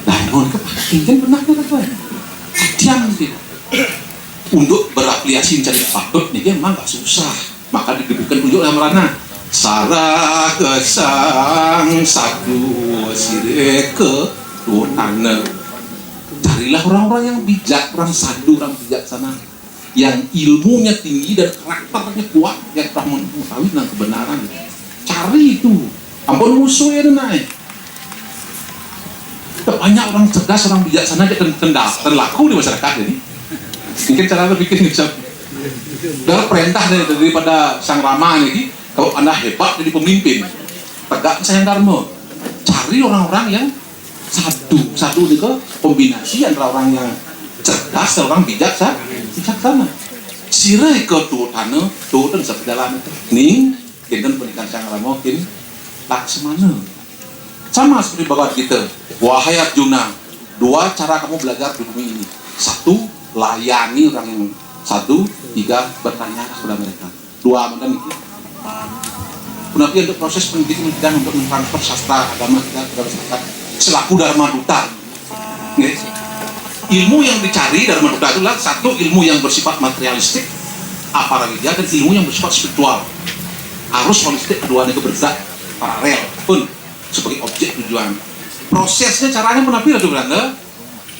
dharma. Ini benar apa? Diam tidak. Untuk berafiliasi mencari patut ini memang gak susah. Maka diberikan tunjuk dalam rana Sara kesang satu sire ke Tuhan. Carilah orang-orang yang bijak, orang sadu, orang bijaksana, yang ilmunya tinggi dan karakternya kuat, yang telah mengetahui tentang kebenaran. Cari itu. Ampun musuhnya naik. Banyak orang cerdas, orang bijaksana dan terlaku di masyarakat ini. Mungkin cara berpikir bisa. Dari perintah daripada Sang Rama ini, kalau Anda hebat jadi pemimpin, tegak sayang dharma. Cari orang-orang yang satu itu kombinasi antara orang yang cerdas dan orang bijaksana. Sirai ke Tuhan sejalan ning dengan pernikahan Sang Rama mungkin Laksmana. Sama seperti Bhagavad Gita. Wahai Arjuna, dua cara kamu belajar di bumi ini. Satu, layani orang yang satu. Tiga, bertanya kepada mereka. Dua macam itu. Kemudian untuk proses pendidikan untuk mentransfer sastra agama kita kepada masyarakat selaku Dharma Duta. Ilmu yang dicari Dharma Duta itulah satu, ilmu yang bersifat materialistik, aparawidya, dan ilmu yang bersifat spiritual. Arus holistik keduanya itu bergerak paralel pun sebagai objek tujuan. Prosesnya caranya menampil itu Belanda.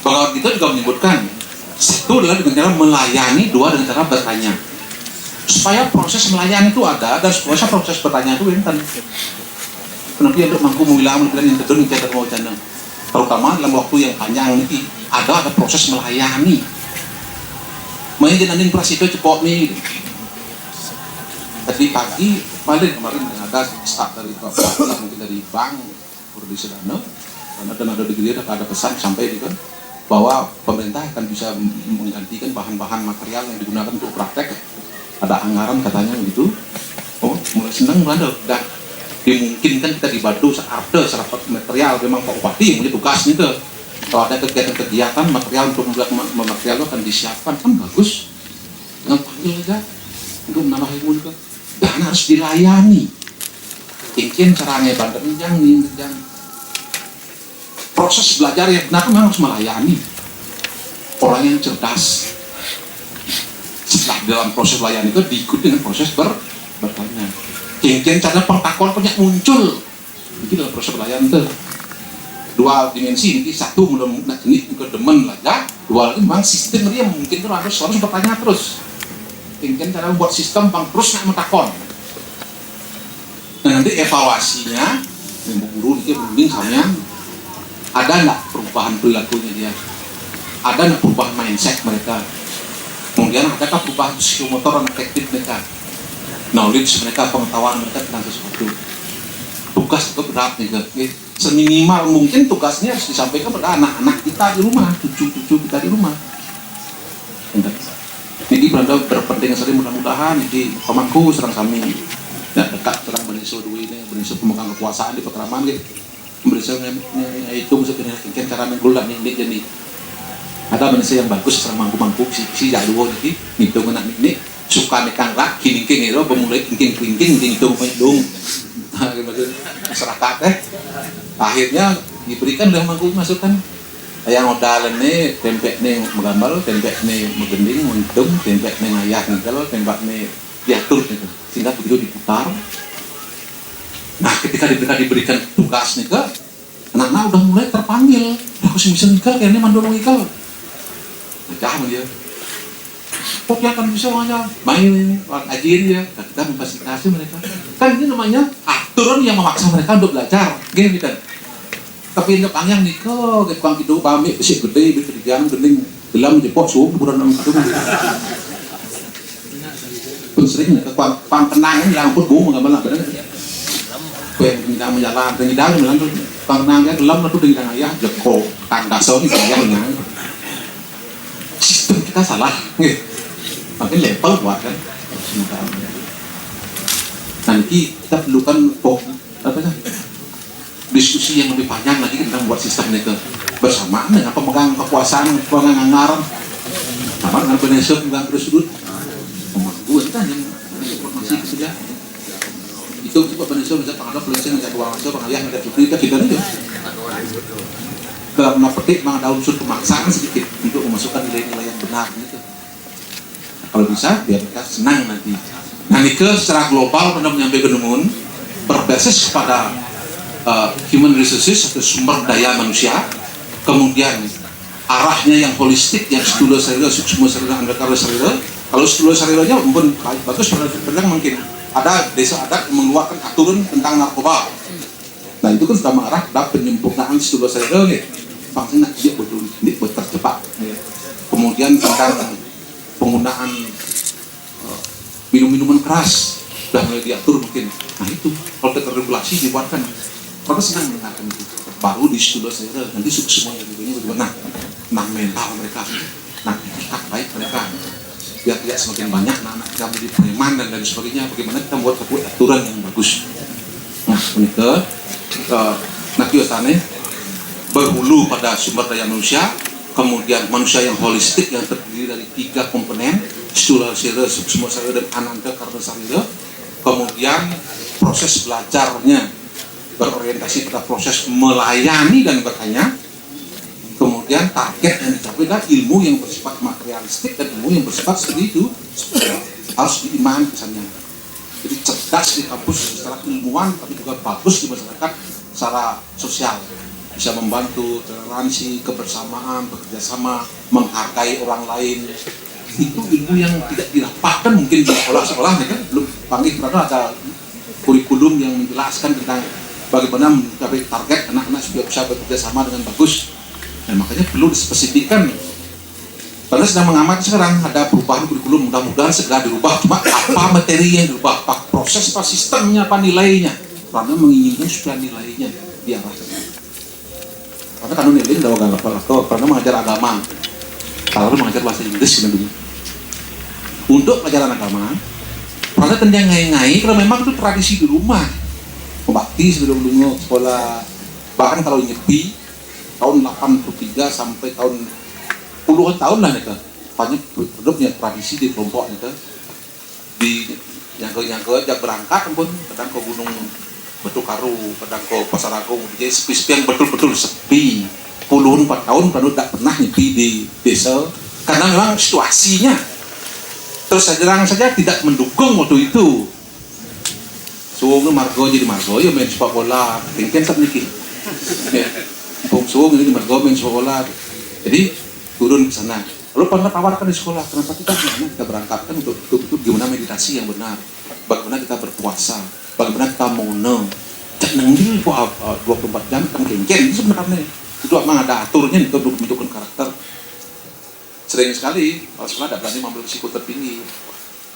Bahwa kita juga menyebutkan satu adalah dengan cara melayani, dua dengan cara bertanya. Supaya proses melayani itu ada dan supaya proses bertanya itu enten. Kenapa untuk mampu mengilang yang kedua yang kita mau canda. Terutama dalam waktu yang panjang ini ada proses melayani. Main jenanding pras itu cepat nih. Tadi pagi kemarin ada staf dari bapak mungkin dari bank di Sedana dan ada di dia ada pesan sampai itu kan bahwa pemerintah akan bisa menggantikan bahan-bahan material yang digunakan untuk praktek. Ada anggaran katanya begitu. Oh, mulai senang ada udah dimungkinkan kita dibantu ada secara material. Memang Pak Bupati yang punya tugasnya itu. Kalau ada kegiatan-kegiatan material untuk membuat material itu akan disiapkan, kan bagus. Dengan panggil aja untuk menambah ilmu juga. Dan harus dilayani. Mungkin caranya bandar yang proses belajar yang benar memang harus melayani orang yang cerdas. Setelah dalam proses melayani itu diikuti dengan proses bertanya. Mungkin cara pertakuan banyak muncul. Ini dalam proses melayani itu dua dimensi. Ini satu mudah-mudahan jenis ke demen belajar. Dua lagi memang sistem dia mungkin itu harus bertanya terus. Mungkin cara membuat sistem bang terus nak mentakon. Nah nanti evaluasinya yang guru ini bimbing saya ada nggak perubahan perilakunya dia, ada nggak perubahan mindset mereka, kemudian adakah perubahan psikomotor dan afektif mereka, knowledge mereka, pengetahuan mereka tentang sesuatu. Tugas itu berat nih, seminimal mungkin tugasnya harus disampaikan pada anak-anak kita di rumah, cucu-cucu kita di rumah. Jadi berpenting sekali mudah-mudahan di pemangku serang kami ya, dekat serang Benisho Dwi ini, Benisho pemegang kekuasaan di Pekraman gitu. Benisho itu mungkin cara menggulang ini jadi ada Benisho yang bagus serang mangku-mangku si jadwal ini itu kena ini suka nekang rak kini-kini itu pemulai kini-kini itu dong masyarakat akhirnya diberikan oleh mangku masukan yang modal ini tempe nih menggambar, tempe nih menggending, untung, tempe nih ngayah nih kalau tembak nih diatur gitu, sehingga begitu diputar. Nah ketika diberikan tugas nih ke anak-anak udah mulai terpanggil, aku sih bisa nikah kayaknya mandorong nikah, macam dia. Kok dia akan bisa aja main ajin ya, kita memfasilitasi mereka. Kan ini namanya aturan yang memaksa mereka untuk belajar, gini kan. Tapi ini panjang nih kok, kekuang itu pamit besi gede, berkerjaan gending, gelam jepok suhu, bulan enam itu. Pun sering kekuang tenang yang pun bunga nggak malah benar. Kue tidak menjalan, tidak menjalan tuh, tenangnya gelam itu dengan ayah jepok, tanda soni ayahnya. Sistem kita salah, nih. Makin level buat kan. Nah nanti kita perlukan diskusi yang lebih panjang lagi tentang buat sistem itu bersamaan dengan pemegang kekuasaan, pemegang anggaran, sama dengan penasihat pemegang sudut, pemangku entah yang informasi itu saja. Itu sebab penasihat bisa pengadap pelesing menjadi uang hasil pengalihan ada cuti kita aja. Karena petik ada unsur pemaksaan sedikit untuk memasukkan nilai-nilai yang benar gitu. Kalau bisa biar kita senang nanti. Nah ini secara global pada menyampaikan umum berbasis pada human resources atau sumber daya manusia, kemudian arahnya yang holistik, yang stula sarira, suksma sarira, andakara sarira. Kalau stula sariranya pun bagus, kadang mungkin ada desa adat mengeluarkan aturan tentang narkoba. Nah itu kan sudah mengarah pada penyempurnaan stula sarira nih. Maksudnya dia betul ini tercepat. Kemudian tentang penggunaan minum-minuman keras sudah mulai diatur mungkin. Nah itu kalau kita regulasi dibuatkan, mereka senang mendengarkan itu. Baru di studio saya nanti semua yang begini bagaimana, nah mental mereka, nah etikat baik mereka, biar tidak semakin banyak anak-anak kita menjadi preman dan lain sebagainya. Bagaimana kita membuat sebuah aturan yang bagus. Nah menikah, nak kiosane berhulu pada sumber daya manusia, kemudian manusia yang holistik yang terdiri dari 3 komponen, stula sarira, suksma sarira, dan ananta karna sarira. Kemudian proses belajarnya berorientasi pada proses melayani dan bertanya. Kemudian target yang dicapai adalah ilmu yang bersifat materialistik dan ilmu yang bersifat seperti itu harus diimani kesannya. Jadi cerdas di kampus secara ilmuwan, tapi juga bagus di masyarakat secara sosial. Bisa membantu toleransi, kebersamaan, bekerjasama, menghargai orang lain. Itu ilmu yang tidak didapatkan mungkin di sekolah-sekolah, kan? Belum panggil karena ada kurikulum yang menjelaskan tentang bagaimana mencapai target anak-anak supaya bisa bekerja sama dengan bagus. Dan makanya perlu dispesifikkan. Karena sedang mengamati sekarang ada perubahan kurikulum, mudah-mudahan segera dirubah. Cuma apa materi yang dirubah, apa proses, apa sistemnya, apa nilainya. Karena menginginkan supaya nilainya diarahkan. Karena kan nilai dalam agama, karena mengajar agama, kalau mengajar bahasa Inggris kan dulu. Untuk pelajaran agama, karena tendang ngai-ngai, karena memang itu tradisi di rumah. Membakti sebelum sekolah, bahkan kalau nyepi tahun 83 sampai tahun puluhan tahun lah nih, banyak hidupnya tradisi di kelompok nih, di nyangka ajak berangkat pun kadang ke gunung Batu Karu, kadang ke Pasar Agung, jadi sepi-sepi yang betul-betul sepi. Puluhan 4 tahun kan tidak pernah nyepi di desa karena memang situasinya. Terus saja tidak mendukung waktu itu. Suwung margo jadi margo ya main sepak bola, mungkin tak niki. Suwung ini margo main sepak bola. Jadi turun ke sana. Lalu pernah tawarkan di sekolah, kenapa kita berangkatkan untuk gimana meditasi yang benar, bagaimana kita berpuasa, bagaimana kita mono. Cak nenggil 24 jam kan kengken itu sebenarnya. Itu memang ada aturnya untuk membentukkan karakter. Sering sekali kalau sekolah tidak berani mengambil risiko tertinggi.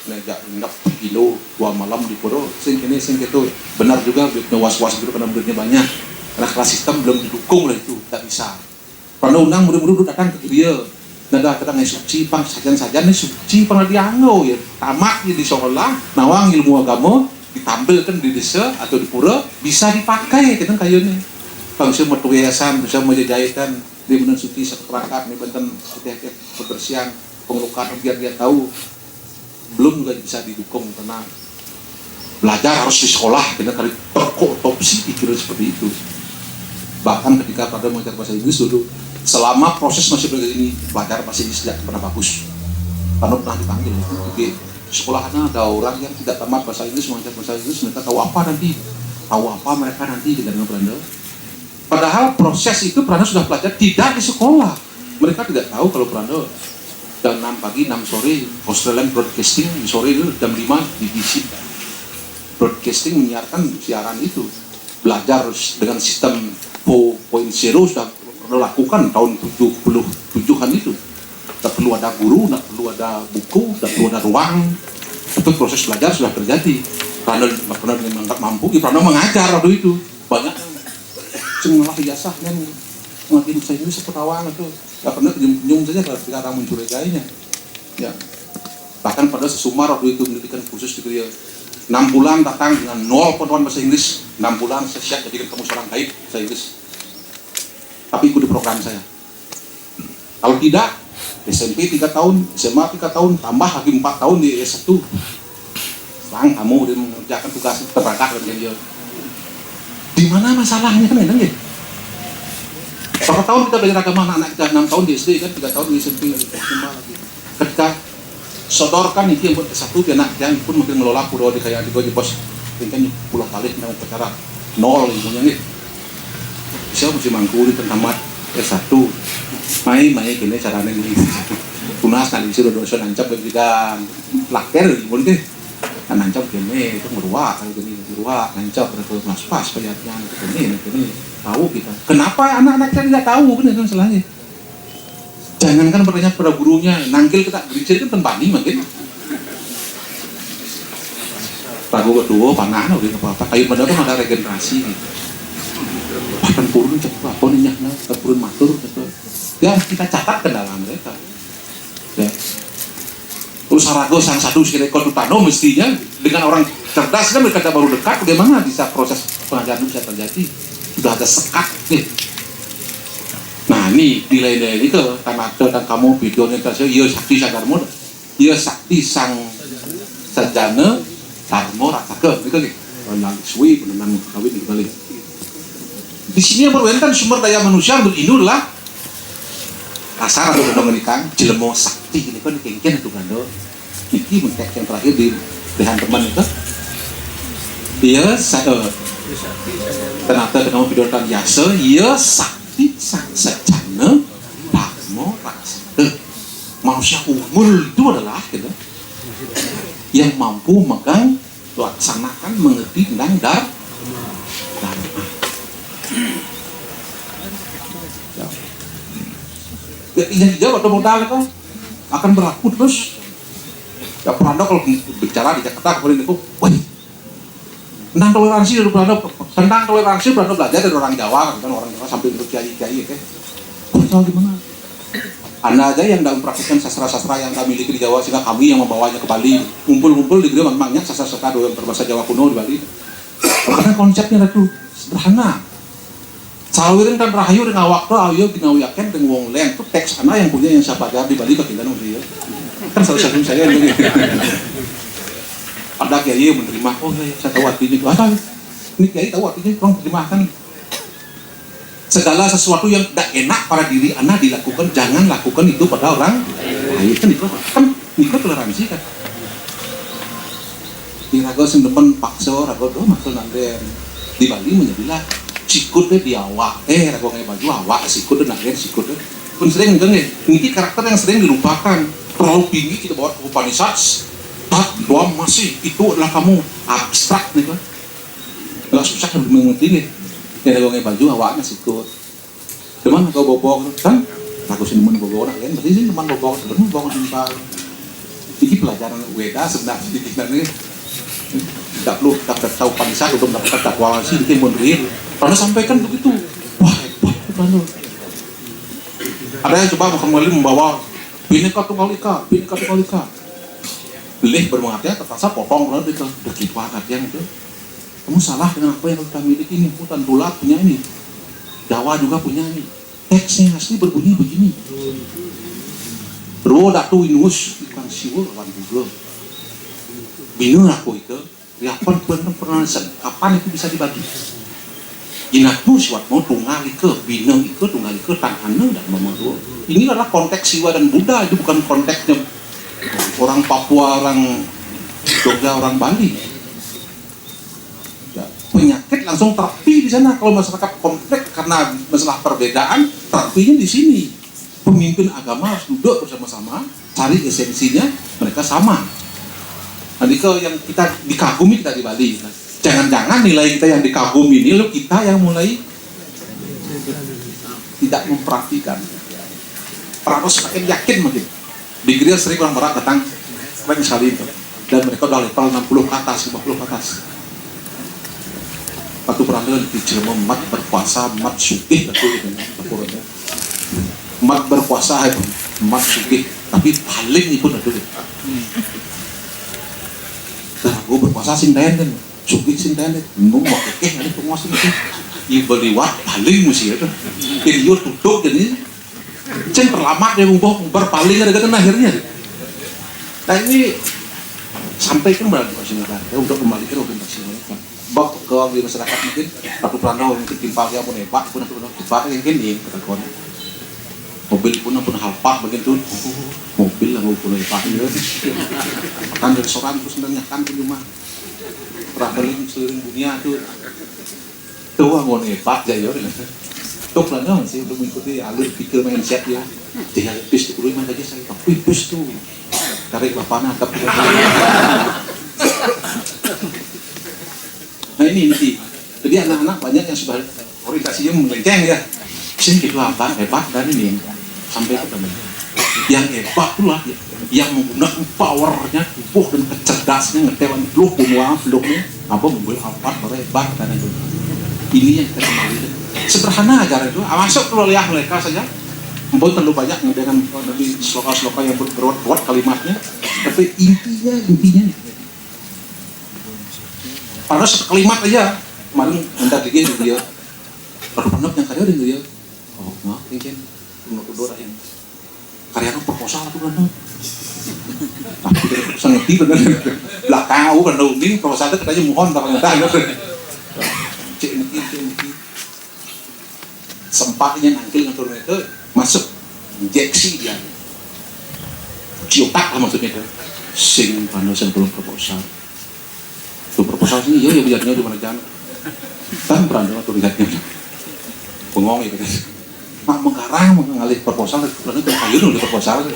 Ngejak nginap kilo 2 malam di Puro, sing itu benar juga was-was gitu karena muridnya banyak. Karena kelas sistem belum didukung lah itu, tidak bisa. Karena undang murid-murid datang ke dia. Nada kadang suci pang sajan-sajan ini suci pang dianggo ya. Tamat di sekolah, nawang ilmu agama ditampilkan di desa atau di pura bisa dipakai kita kayunya. Pang semua yayasan bisa menjajakan di benar suci seperangkat nih benten setiap kebersihan pengelukan biar dia tahu. Belum juga bisa didukung karena belajar harus di sekolah kita kali terkotopsi pikiran seperti itu. Bahkan ketika pada mengajar bahasa Inggris dulu selama proses masih belajar ini belajar bahasa Inggris tidak pernah bagus karena pernah dipanggil di sekolahnya ada orang yang tidak tamat bahasa Inggris mengajar bahasa Inggris mereka tahu apa mereka nanti dengan Belanda padahal proses itu Belanda sudah belajar tidak di sekolah mereka tidak tahu kalau Belanda jam 6 pagi 6 sore Australian Broadcasting di sore itu jam 5 BBC Broadcasting menyiarkan siaran itu belajar dengan sistem 4.0 sudah lakukan tahun 77-an itu. Tak perlu ada guru, tak perlu ada buku, tak perlu ada ruang. Itu proses belajar sudah terjadi. Karena menganggap mampu, karena mengajar waktu itu. Banyak semua ijazah yang mengerti bahasa Inggris sepetawang itu. Tak pernah kenyum saja kalau sekarang mencurigainya. Ya. Bahkan pada Sesumar waktu itu pendidikan khusus di Korea. 6 bulan datang dengan 0 pengetahuan bahasa Inggris, 6 bulan saya siap jadikan kamu seorang gaib bahasa Inggris. Tapi ikuti program saya. Kalau tidak, SMP 3 tahun, SMA 3 tahun, tambah lagi 4 tahun di S1. Selang kamu udah mengerjakan tugas terberangkat dengan dia. Di mana masalahnya kan enak ya? Berapa tahun kita belajar agama, anak-anak kita 6 tahun di SD kan, 3 tahun di SMP, SMA lagi. Ketika sodorkan itu yang buat S1 dia anak yang pun mungkin mengelola pulau di kayak di bos kan pulau kali dengan perkara 0 ilmunya nih. Saya mesti mangku di tamat S1. Mai gini caranya gini. Tunas kali sudah dosa nancap begitu laker mungkin kan nancap gini itu meruak kali gini meruak nancap terus mas pas payatnya gini tahu kita. Kenapa anak-anaknya tidak tahu kan itu salahnya. Jangankan bertanya pada gurunya, nangkil kita berincir kan tempani mungkin. Ragu kedua panah udah apa-apa. Kayu pada itu ada regenerasi gitu. Bahkan purun cepat apa ninyaknya, purun matur gitu. Ya kita catat ke dalam mereka. Ya. Terus Sarago sang satu si rekor Tutano mestinya dengan orang cerdas kan mereka baru dekat, bagaimana bisa proses pengajaran bisa terjadi? Sudah ada sekat nih. Nah ini nilai-nilai ini tuh karena kamu videonya tadi iya sakti sagarmo iya sakti sang sajana dharma rasakeun itu nih orang suwi penenang kawin dibalik di sini yang berwentan sumber daya manusia untuk inilah asal atau dong menikah jelemo sakti ini kan kengken itu kan do iki mentek yang terakhir di dehan teman itu iya ternyata kamu video tentang yasa iya sakti sang sajana dharma rasakeun manusia umur itu adalah gitu yang mampu megang laksanakan mengerti tentang dharma ya jawab atau modal itu akan berlaku terus ya Prando kalau bicara di Jakarta kemarin itu wah tentang toleransi dari Prando tentang toleransi Prando belajar dari orang Jawa kan orang Jawa sampai ke kiai-kiai ya tahu gimana Anda aja yang dalam praktikkan sastra-sastra yang kami miliki di Jawa sehingga kami yang membawanya ke Bali ngumpul-ngumpul di Bali banyak sastra-sastra yang berbahasa Jawa kuno di Bali karena konsepnya itu sederhana sawirin kan rahayu dengan waktu ayo dinawiakan dengan wong lain itu teks anak yang punya yang saya pelajari di Bali baginda dia kan salah satu saya yang begini ada kiai yang menerima oh ya saya tahu artinya itu apa ini kiai tahu artinya kurang terjemahkan segala sesuatu yang tidak enak pada diri anak dilakukan jangan lakukan itu pada orang lain kan itu toleransi kan di rago sing depan pakso rago do maksud nanti di Bali menjadilah sikut deh di awak rago ngai baju awak sikut deh nanti sikut deh pun sering kan ini karakter yang sering dilupakan terlalu tinggi kita bawa ke Upanishads doa masih itu adalah kamu abstrak nih kan nggak susah mengerti nih ya rago ngai baju awaknya sikut cuman kau bobok kan aku sih teman bobok orang lain berarti sih teman bobok sebenarnya bobok simpel ini pelajaran Weda sebenarnya sedikit nih tidak perlu kita tahu Upanishad untuk mendapatkan dakwah sih mungkin mundurin karena sampaikan begitu wah hebat itu ada yang coba kembali membawa Bhinneka Tunggal Ika beli bermengerti terpaksa potong lalu itu berkibar artinya itu kamu salah dengan apa yang kita miliki ini hutan Tulat punya ini Jawa juga punya ini teksnya asli berbunyi begini Ro datu inus ikan siwul lawan juga bingung aku itu kapan pernah kapan itu bisa dibagi inatu siwat mau tunggal ike bingung ike tunggal ike tangannya dan memeru ini adalah konteks siwa dan Buddha itu bukan konteksnya orang Papua orang Jogja orang Bali ya, penyakit langsung terapi di sana kalau masyarakat kompleks karena masalah perbedaan terapinya di sini pemimpin agama harus duduk bersama-sama cari esensinya mereka sama. Nanti kalau yang kita dikagumi kita di Bali, jangan-jangan nilai kita yang dikagumi ini lo kita yang mulai tidak memperhatikan. Harus semakin yakin mungkin. Di Gria sering orang Barat datang sering sekali itu, dan mereka udah level 60 ke atas, 50 ke atas. Waktu berangkat di Cirebon, mat berpuasa, mat sugih, mat berpuasa, mat sugih, tapi paling itu ada. Aku berpuasa masa sinten kan sugih sinten nung mau kekeh ada penguasa itu ibu liwat paling mesti itu video tutup jadi ceng terlamat ya berpaling ada kan akhirnya nah ini sampai kan berarti masyarakat untuk kembali ke masyarakat bak ke masyarakat mungkin satu planau mungkin timpal ya pun hebat pun hebat mungkin ini katakan mobil pun halpak begitu mobil lah pun hebat ya kan restoran terus sebenarnya kan di rumah traveling seluruh dunia tuh tuh mau hebat aja ya tuh planau sih untuk mengikuti alur pikir mindset ya dia pis di rumah aja saya tapi pis tuh tarik lapana tapi nah ini jadi anak-anak banyak yang sudah orientasinya melenceng ya sini gitu apa hebat dan ini sampai ke teman yang hebat itulah yang menggunakan powernya tubuh dan kecerdasnya ngetewan blok bloknya apa mobil Alphard baru hebat dan itu ini yang kita kembali sederhana aja itu masuk ke wilayah mereka saja mungkin terlalu banyak dengan dari sloka-sloka yang berbuat kalimatnya tapi intinya padahal satu kalimat aja kemarin hendak dikit dia pernah yang karya dia oh maaf mungkin menurut yang karya proposal itu kan tapi tidak bisa ngerti benar belakang aku kan unik proposal itu katanya mohon ternyata cek ngerti sempatnya nangkil dengan turun itu masuk injeksi dia ciotak lah maksudnya itu sing panas yang belum proposal itu proposal ini ya biarnya di mana jangan kan berandal atau lihatnya bengong itu kan mak mengarang mengalih proposal itu kayu dulu proposal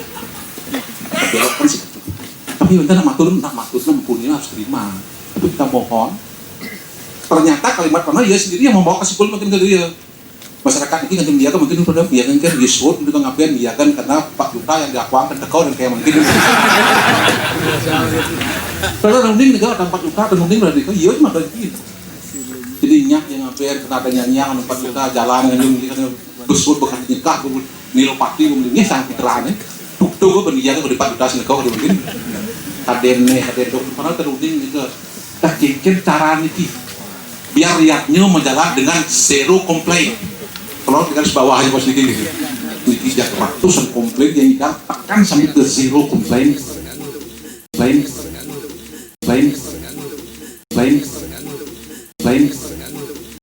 belokkan sih tapi bentar nak matur mempunyai harus terima tapi kita mohon ternyata kalimat mana dia sendiri yang membawa kesimpulan mungkin ke dia masyarakat ini kan dia kan mungkin udah dia kan disebut untuk ngapain dia kan karena Pak Juta yang diakuang kan tekau dan kayak mungkin kalau nungding juga ada 4 juta atau nungding berarti kan iya cuma kayak gitu jadi nyak yang ngapain kena ada nyanyian 4 juta jalan yang kan disebut bukan nikah nilopati ini sangat terane tuh gue berniaga kalau di 4 juta senekau kalau mungkin kaden padahal terunding juga tak jengkel cara ini biar rakyatnya menjalan dengan zero complaint kalau di garis bawahnya pas dikit gitu tidak ratusan komplain yang didapatkan sampai ke zero complaint